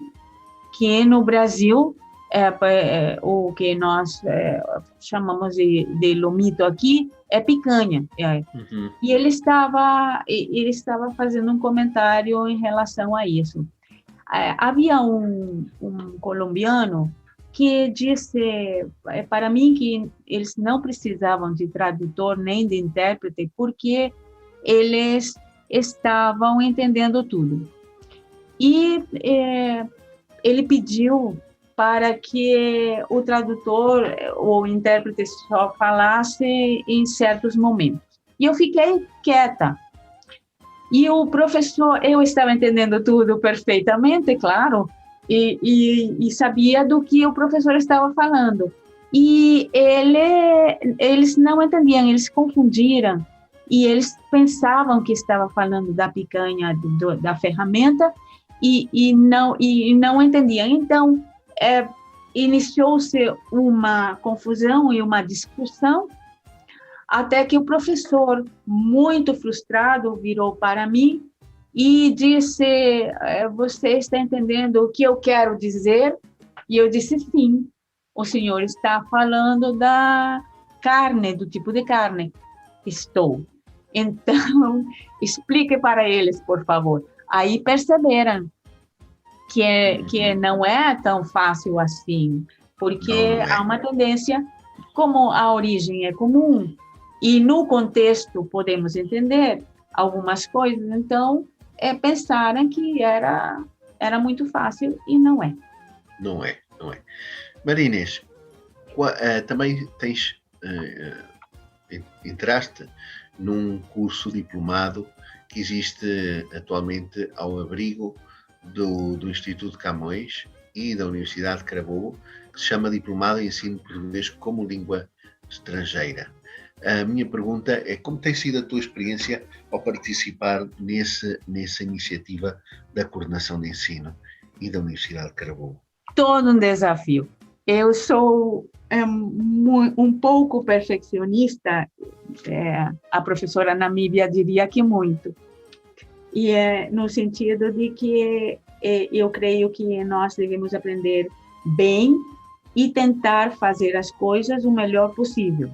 [SPEAKER 3] que no Brasil, o que nós chamamos de lomito aqui, é picanha. Uhum. E ele estava fazendo um comentário em relação a isso. Havia um colombiano que disse para mim que eles não precisavam de tradutor nem de intérprete, porque eles estavam entendendo tudo. E ele pediu para que o tradutor ou o intérprete só falasse em certos momentos. E eu fiquei quieta. E o professor, eu estava entendendo tudo perfeitamente, claro, e sabia do que o professor estava falando. E eles não entendiam, eles confundiram. E eles pensavam que estava falando da picanha, da ferramenta, e não entendiam. Então, iniciou-se uma confusão e uma discussão, até que o professor, muito frustrado, virou para mim e disse: você está entendendo o que eu quero dizer? E eu disse: sim, o senhor está falando da carne, do tipo de carne. Estou. Então, explique para eles, por favor. Aí perceberam que não é tão fácil assim, porque há uma tendência, como a origem é comum, e no contexto podemos entender algumas coisas, então pensaram que era muito fácil, e não é.
[SPEAKER 2] Não é. Maria Inês, também entraste num curso diplomado que existe atualmente ao abrigo do Instituto Camões e da Universidade de Carabobo, que se chama Diplomado em Ensino de Português como Língua Estrangeira. A minha pergunta é: como tem sido a tua experiência ao participar nessa iniciativa da coordenação de ensino e da Universidade de Carabobo?
[SPEAKER 3] Todo um desafio. Eu sou um pouco perfeccionista, a professora Namíbia diria que muito, e no sentido de que eu creio que nós devemos aprender bem e tentar fazer as coisas o melhor possível.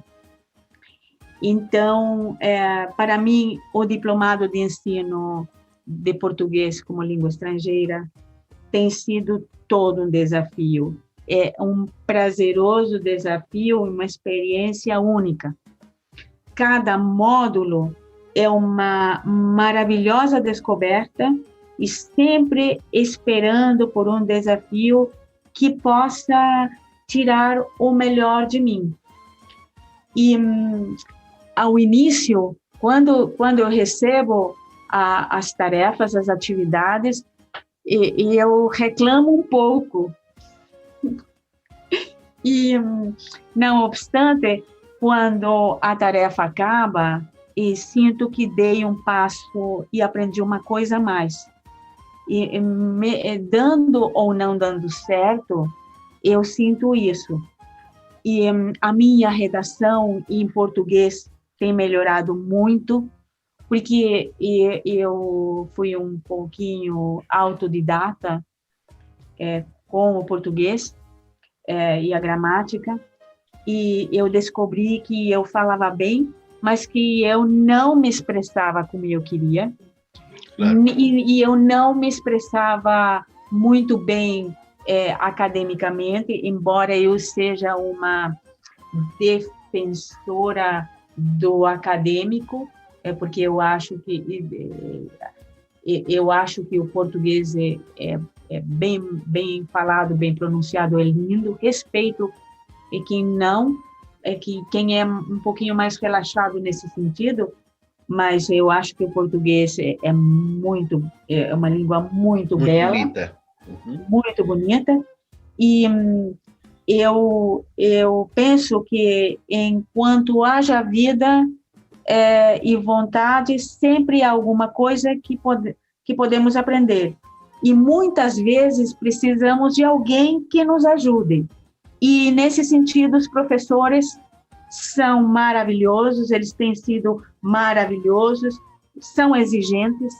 [SPEAKER 3] Então, para mim, o diplomado de ensino de português como língua estrangeira tem sido todo um desafio. É um prazeroso desafio, uma experiência única. Cada módulo é uma maravilhosa descoberta e sempre esperando por um desafio que possa tirar o melhor de mim. E ao início, quando eu recebo as tarefas, as atividades, e eu reclamo um pouco. E, não obstante, quando a tarefa acaba, e sinto que dei um passo e aprendi uma coisa a mais. E dando ou não dando certo, eu sinto isso. E a minha redação em português tem melhorado muito, porque eu fui um pouquinho autodidata com o português e a gramática, e eu descobri que eu falava bem, mas que eu não me expressava como eu queria, claro. E eu não me expressava muito bem academicamente, embora eu seja uma defensora do acadêmico, porque eu acho que o português é bem falado, bem pronunciado, é lindo. Respeito quem é um pouquinho mais relaxado nesse sentido, mas eu acho que o português é uma língua muito bela,
[SPEAKER 2] bonita.
[SPEAKER 3] Muito bonita, e eu penso que enquanto haja vida e vontade, sempre há alguma coisa que podemos aprender. E muitas vezes precisamos de alguém que nos ajude. E nesse sentido, os professores são maravilhosos, eles têm sido maravilhosos, são exigentes,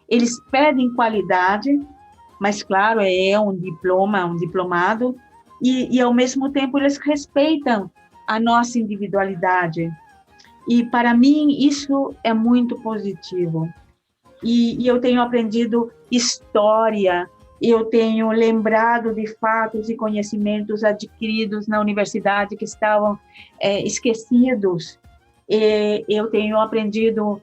[SPEAKER 3] eles pedem qualidade, mas claro, é um diplomado, e ao mesmo tempo eles respeitam a nossa individualidade. E para mim isso é muito positivo. E eu tenho aprendido história, eu tenho lembrado de fatos e conhecimentos adquiridos na universidade que estavam esquecidos. Eu tenho aprendido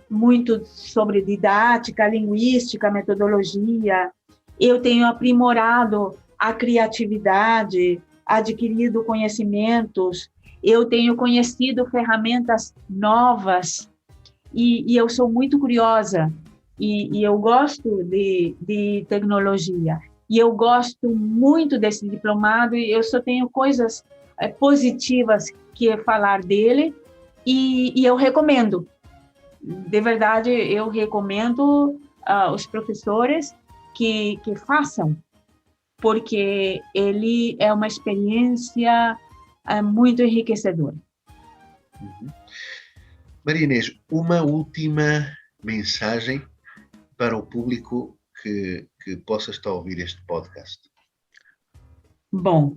[SPEAKER 3] muito sobre didática, linguística, metodologia. Eu tenho aprimorado a criatividade, adquirido conhecimentos. Eu tenho conhecido ferramentas novas e eu sou muito curiosa. E eu gosto de tecnologia, e eu gosto muito desse diplomado, e eu só tenho coisas positivas que falar dele, e eu recomendo. De verdade, eu recomendo os professores que façam, porque ele é uma experiência muito enriquecedora.
[SPEAKER 2] Maria Inês, uma última mensagem para o público que possa estar a ouvir este podcast.
[SPEAKER 3] Bom,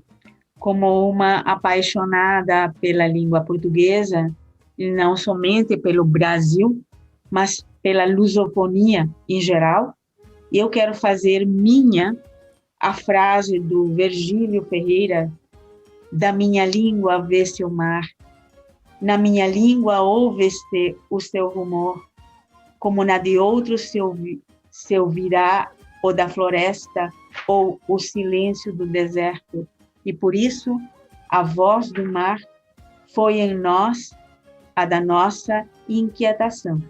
[SPEAKER 3] como uma apaixonada pela língua portuguesa, não somente pelo Brasil, mas pela lusofonia em geral, eu quero fazer minha a frase do Virgílio Ferreira: da minha língua vê-se o mar, na minha língua ouve-se o seu rumor, como na de outros se ouvirá o da floresta ou o silêncio do deserto. E por isso a voz do mar foi em nós a da nossa inquietação.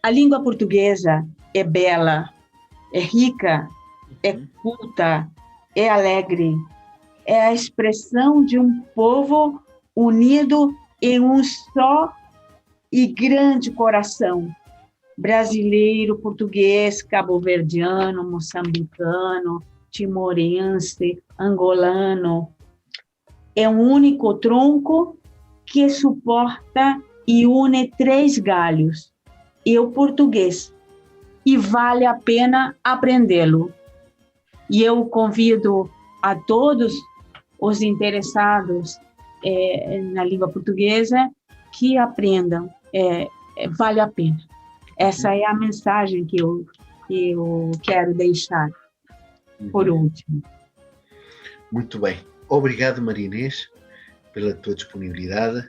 [SPEAKER 3] A língua portuguesa é bela, é rica, é culta, é alegre. É a expressão de um povo unido em um só e grande coração. Brasileiro, português, cabo-verdiano, moçambicano, timorense, angolano. É um único tronco que suporta e une 3 galhos. E o português. E vale a pena aprendê-lo. E eu convido a todos os interessados na língua portuguesa que aprendam. Vale a pena. Essa é a mensagem que eu quero deixar por último.
[SPEAKER 2] Muito bem. Obrigado, Maria Inês, pela tua disponibilidade de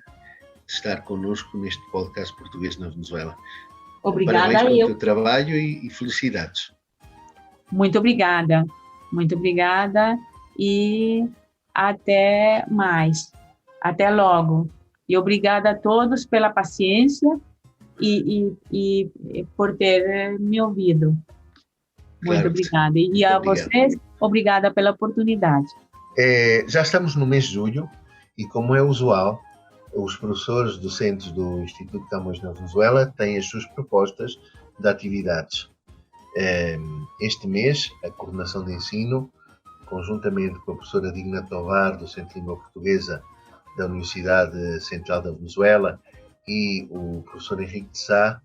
[SPEAKER 2] estar connosco neste podcast Português na Venezuela.
[SPEAKER 3] Obrigada.
[SPEAKER 2] Parabéns pelo teu trabalho e felicidades.
[SPEAKER 3] Muito obrigada. Muito obrigada e até mais. Até logo. E obrigada a todos pela paciência e por ter me ouvido. Muito
[SPEAKER 2] Claro.
[SPEAKER 3] obrigada. E a vocês, obrigada pela oportunidade.
[SPEAKER 2] Já estamos no mês de julho e, como é usual, os professores docentes do Instituto Camões na Venezuela têm as suas propostas de atividades. Este mês, a Coordenação de Ensino, conjuntamente com a professora Digna Tovar, docente de Língua Portuguesa da Universidade Central da Venezuela, e o professor Henrique de Sá,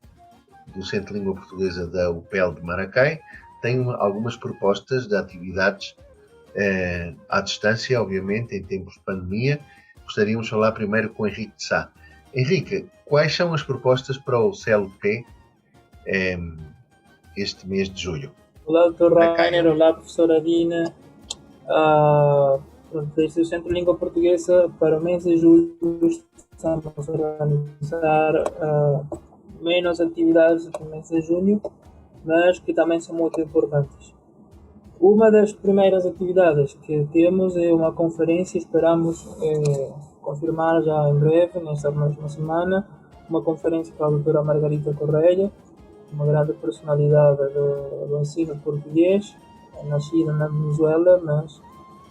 [SPEAKER 2] docente de Língua Portuguesa da UPEL de Maracay, têm algumas propostas de atividades à distância, obviamente, em tempos de pandemia. Gostaríamos de falar primeiro com o Henrique de Sá. Henrique, quais são as propostas para o CLP este mês de julho?
[SPEAKER 5] Olá, Dr. Rainer. Olá, professora Dina. Desde o Centro de Língua Portuguesa, para o mês de julho, estamos a organizar menos atividades do mês de junho, mas que também são muito importantes. Uma das primeiras atividades que temos é uma conferência, esperamos confirmar já em breve, nesta mesma semana, uma conferência com a doutora Margarita Correia, uma grande personalidade do ensino português, nascida na Venezuela, mas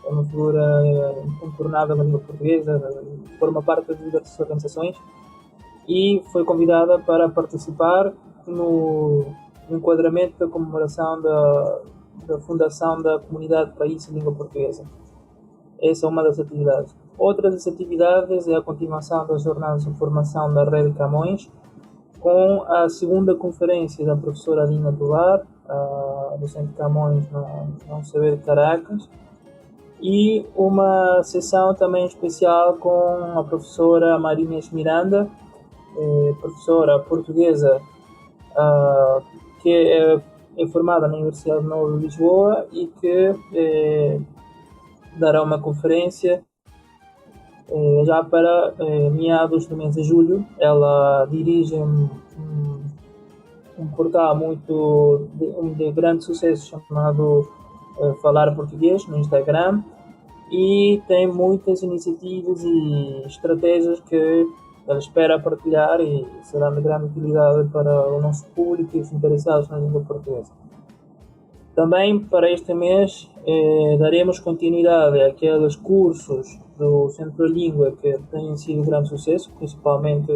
[SPEAKER 5] é uma figura incontornável na língua portuguesa, forma parte de diversas organizações e foi convidada para participar no enquadramento da comemoração da fundação da Comunidade de Países de Língua Portuguesa. Essa é uma das atividades. Outra das atividades é a continuação das jornadas de formação da Rede Camões, com a segunda conferência da professora Dina Tovar, docente Camões na UCB de Caracas, e uma sessão também especial com a professora Maria Inês Miranda, professora portuguesa que é formada na Universidade Nova de Lisboa e que dará uma conferência já para meados do mês de julho. Ela dirige um portal de grande sucesso chamado Falar Português no Instagram e tem muitas iniciativas e estratégias que ela espera partilhar e serão de grande utilidade para o nosso público e os interessados na língua portuguesa. Também para este mês daremos continuidade àqueles cursos do Centro de Língua que têm sido de grande sucesso, principalmente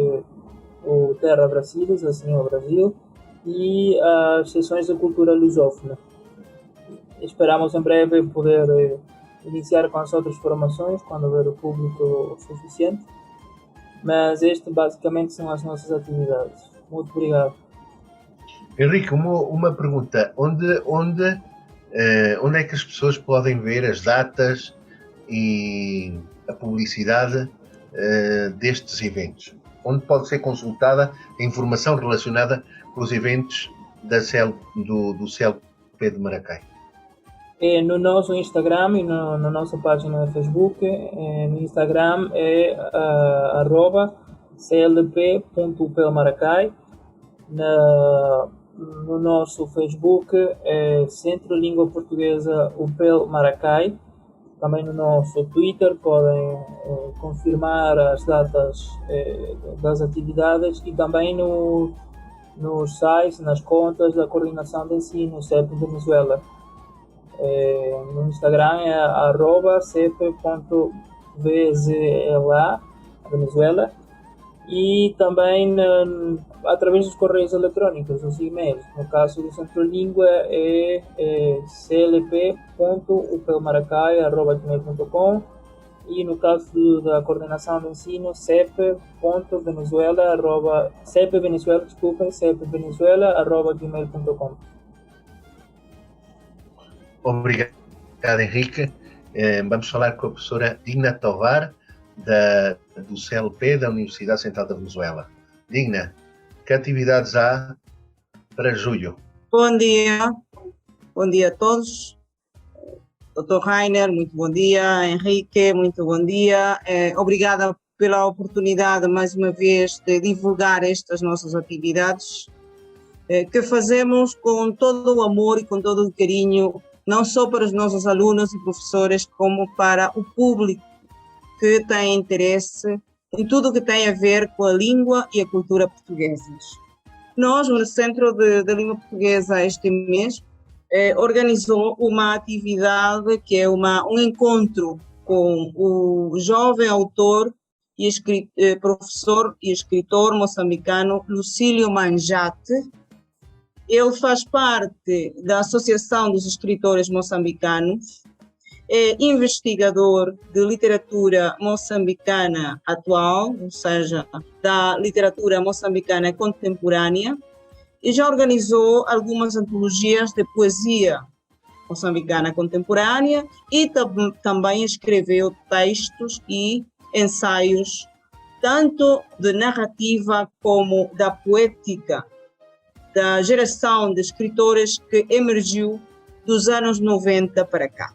[SPEAKER 5] o Terra Brasilis, assim ao Brasil, e as sessões de cultura lusófona. Esperamos em breve poder iniciar com as outras formações quando houver o público suficiente, mas este basicamente são as nossas atividades. Muito obrigado.
[SPEAKER 2] Henrique, uma pergunta. Onde é que as pessoas podem ver as datas e a publicidade destes eventos? Onde pode ser consultada a informação relacionada com os eventos do CLP de Maracay?
[SPEAKER 5] No nosso Instagram e na nossa página de Facebook. No Instagram é @clp.upelmaracay. No nosso Facebook é Centro de Língua Portuguesa UPEL Maracay. Também no nosso Twitter podem confirmar as datas das atividades e também no nos sites, nas contas da Coordenação de Ensino CEP Venezuela. No Instagram é @cep.vzla Venezuela, e também através dos correios eletrônicos, os e-mails. No caso do Centro Língua é clp.upelmaracai@gmail.com, e no caso da Coordenação de Ensino, cepvenezuela@gmail.com.
[SPEAKER 2] Obrigado, Henrique. Vamos falar com a professora Digna Tovar, do CLP da Universidade Central da Venezuela. Digna, que atividades há para julho?
[SPEAKER 6] Bom dia a todos. Dr. Rainer, muito bom dia. Henrique, muito bom dia. Obrigada pela oportunidade, mais uma vez, de divulgar estas nossas atividades, que fazemos com todo o amor e com todo o carinho, não só para os nossos alunos e professores, como para o público que tem interesse em tudo o que tem a ver com a língua e a cultura portuguesas. Nós, no Centro de Língua Portuguesa, este mês, organizou uma atividade que é um encontro com o jovem autor e professor e escritor moçambicano Lucílio Manjate. Ele faz parte da Associação dos Escritores Moçambicanos, é investigador de literatura moçambicana atual, ou seja, da literatura moçambicana contemporânea, e já organizou algumas antologias de poesia moçambicana contemporânea e também escreveu textos e ensaios, tanto de narrativa como da poética, da geração de escritores que emergiu dos anos 90 para cá.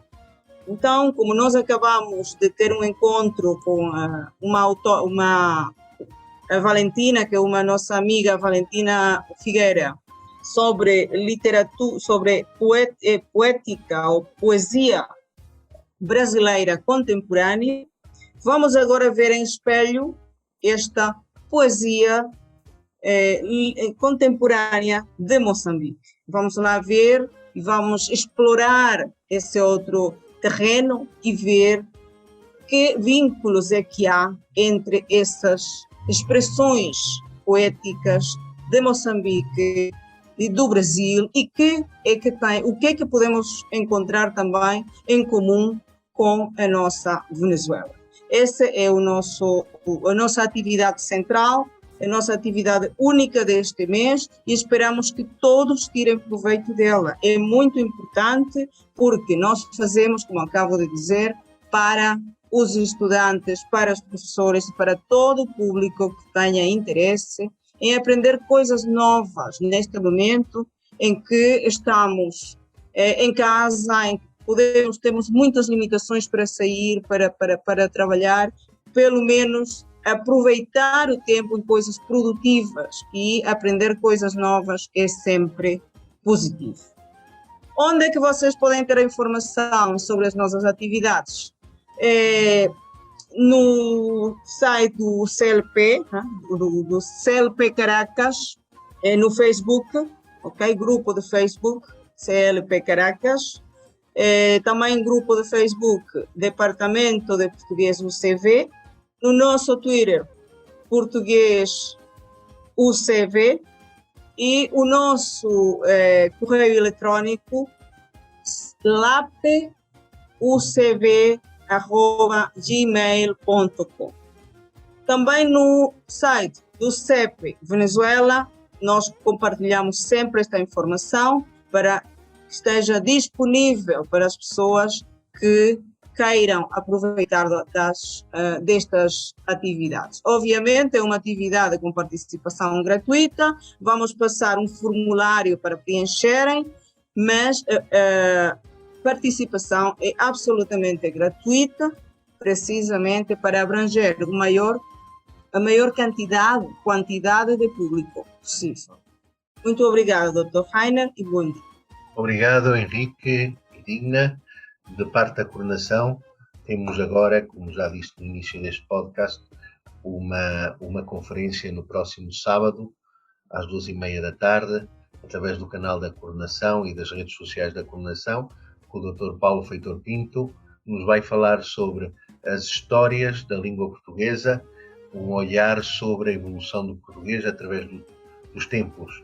[SPEAKER 6] Então, como nós acabamos de ter um encontro com a Valentina, que é uma nossa amiga, Valentina Figueira, sobre literatura, sobre poética ou poesia brasileira contemporânea, vamos agora ver em espelho esta poesia contemporânea de Moçambique. Vamos lá ver e vamos explorar esse outro terreno e ver que vínculos é que há entre essas expressões poéticas de Moçambique e do Brasil, e o que é que podemos encontrar também em comum com a nossa Venezuela. Essa é a nossa atividade central, a nossa atividade única deste mês, e esperamos que todos tirem proveito dela. É muito importante porque nós fazemos, como acabo de dizer, para os estudantes, para os professores, para todo o público que tenha interesse em aprender coisas novas neste momento em que estamos em casa, em que temos muitas limitações para sair, para trabalhar, pelo menos aproveitar o tempo em coisas produtivas e aprender coisas novas é sempre positivo. Onde é que vocês podem ter a informação sobre as nossas atividades? No site do CLP, do CLP Caracas, no Facebook, ok? Grupo de Facebook, CLP Caracas. Também grupo de Facebook, Departamento de Português UCV. No nosso Twitter, Português UCV, e o nosso correio eletrônico, lapeucv@gmail.com. Também no site do CEP Venezuela, nós compartilhamos sempre esta informação para que esteja disponível para as pessoas que queiram aproveitar destas atividades. Obviamente, é uma atividade com participação gratuita, vamos passar um formulário para preencherem, mas a participação é absolutamente gratuita, precisamente para abranger a maior quantidade de público possível. Muito obrigada, Dr. Rainer, e bom dia.
[SPEAKER 2] Obrigado, Henrique e Digna. De parte da coordenação, temos agora, como já disse no início deste podcast, uma conferência no próximo sábado, às 2h30 da tarde, através do canal da Coordenação e das redes sociais da Coordenação, com o Dr. Paulo Feitor Pinto, nos vai falar sobre as histórias da língua portuguesa, um olhar sobre a evolução do português através dos tempos.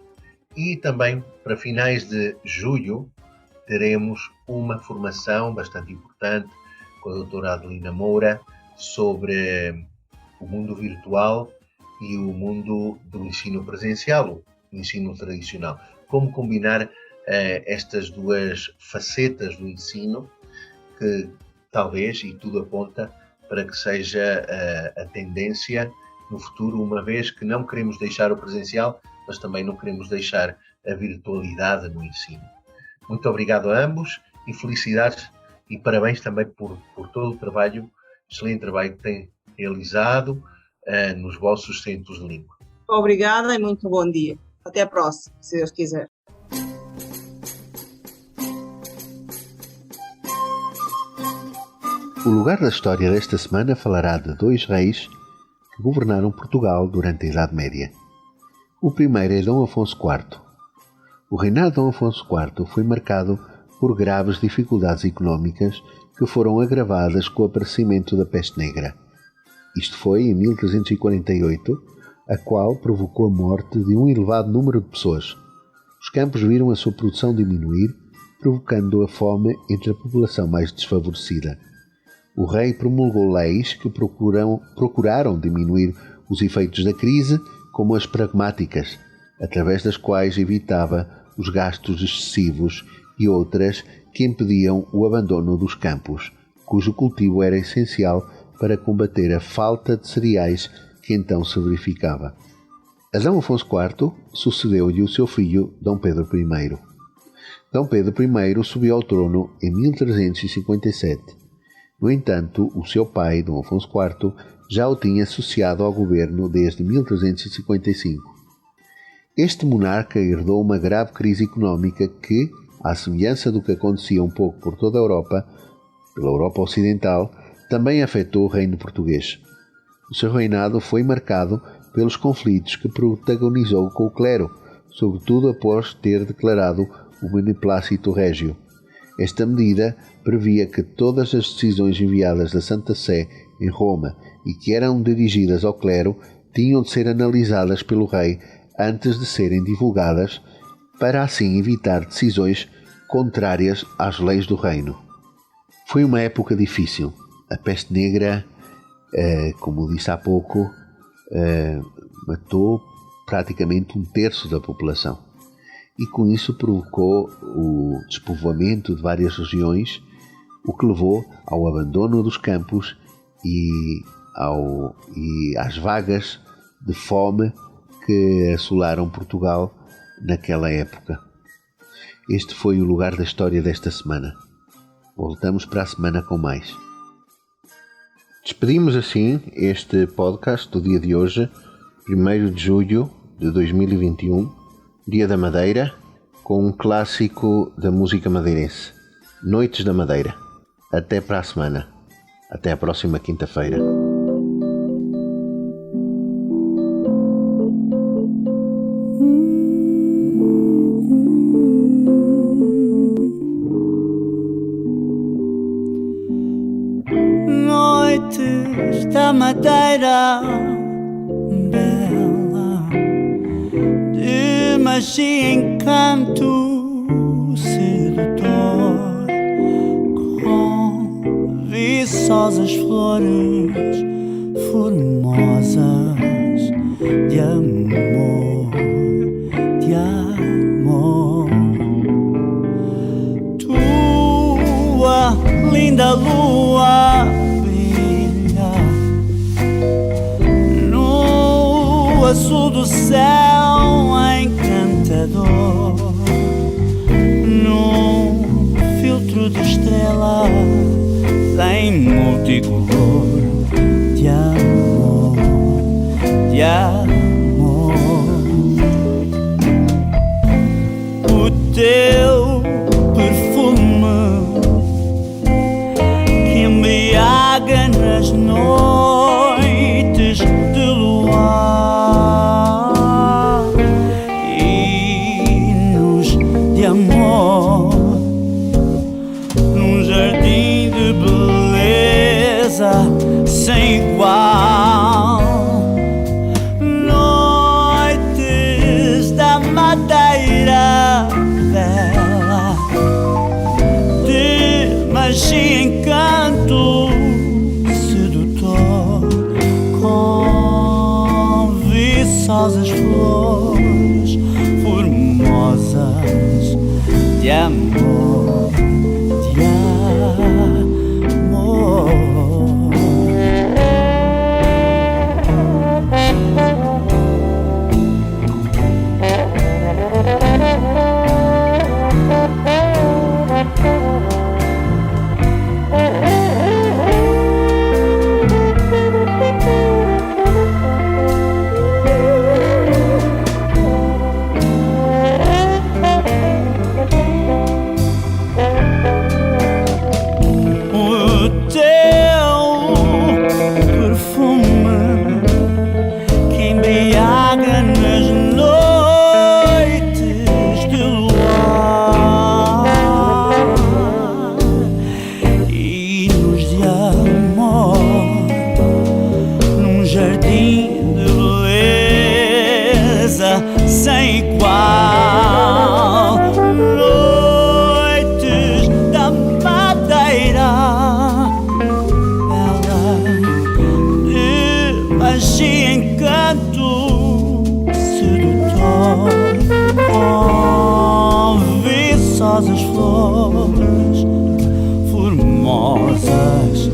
[SPEAKER 2] E também, para finais de julho, teremos uma formação bastante importante com a doutora Adelina Moura sobre o mundo virtual e o mundo do ensino presencial, o ensino tradicional. Como combinar estas duas facetas do ensino que talvez, e tudo aponta para que seja a tendência no futuro, uma vez que não queremos deixar o presencial, mas também não queremos deixar a virtualidade no ensino. Muito obrigado a ambos e felicidades e parabéns também por todo o trabalho, excelente trabalho que têm realizado nos vossos centros de língua.
[SPEAKER 6] Obrigada e muito bom dia. Até a próxima, se Deus quiser.
[SPEAKER 2] O lugar da história desta semana falará de dois reis que governaram Portugal durante a Idade Média. O primeiro é Dom Afonso IV. O reinado de Dom Afonso IV foi marcado por graves dificuldades económicas que foram agravadas com o aparecimento da peste negra. Isto foi em 1348, a qual provocou a morte de um elevado número de pessoas. Os campos viram a sua produção diminuir, provocando a fome entre a população mais desfavorecida. O rei promulgou leis que procuraram diminuir os efeitos da crise, como as pragmáticas, através das quais evitava os gastos excessivos, e outras que impediam o abandono dos campos, cujo cultivo era essencial para combater a falta de cereais que então se verificava. A Dom Afonso IV sucedeu-lhe o seu filho Dom Pedro I. Dom Pedro I subiu ao trono em 1357. No entanto, o seu pai, Dom Afonso IV, já o tinha associado ao governo desde 1355. Este monarca herdou uma grave crise económica que, à semelhança do que acontecia um pouco por toda a Europa, pela Europa Ocidental, também afetou o reino português. O seu reinado foi marcado pelos conflitos que protagonizou com o clero, sobretudo após ter declarado o beneplácito régio. Esta medida previa que todas as decisões enviadas da Santa Sé em Roma e que eram dirigidas ao clero tinham de ser analisadas pelo rei antes de serem divulgadas, para assim evitar decisões contrárias às leis do reino. Foi uma época difícil. A peste negra, como disse há pouco, matou praticamente 1/3 da população. E com isso provocou o despovoamento de várias regiões, o que levou ao abandono dos campos e às vagas de fome que assolaram Portugal naquela época. Este foi o lugar da história desta semana. Voltamos para a semana com mais. Despedimos assim este podcast do dia de hoje, 1º de julho de 2021, Dia da Madeira, com um clássico da música madeirense, Noites da Madeira. Até para a semana. Até a próxima quinta-feira.
[SPEAKER 7] Noites da Madeira, bela, de magia e encanto sedutor, com viçosas flores formosas de amor, de amor. Tua linda lua brilha no azul do céu encantador, num filtro de estrelas em multicolor de amor, de amor. O teu perfume que embriaga nas noites de luar viçosas flores formosas de amor, de amor. Sem igual, noites da madeira, bela de magia, encanto sedutor, com viçosas flores formosas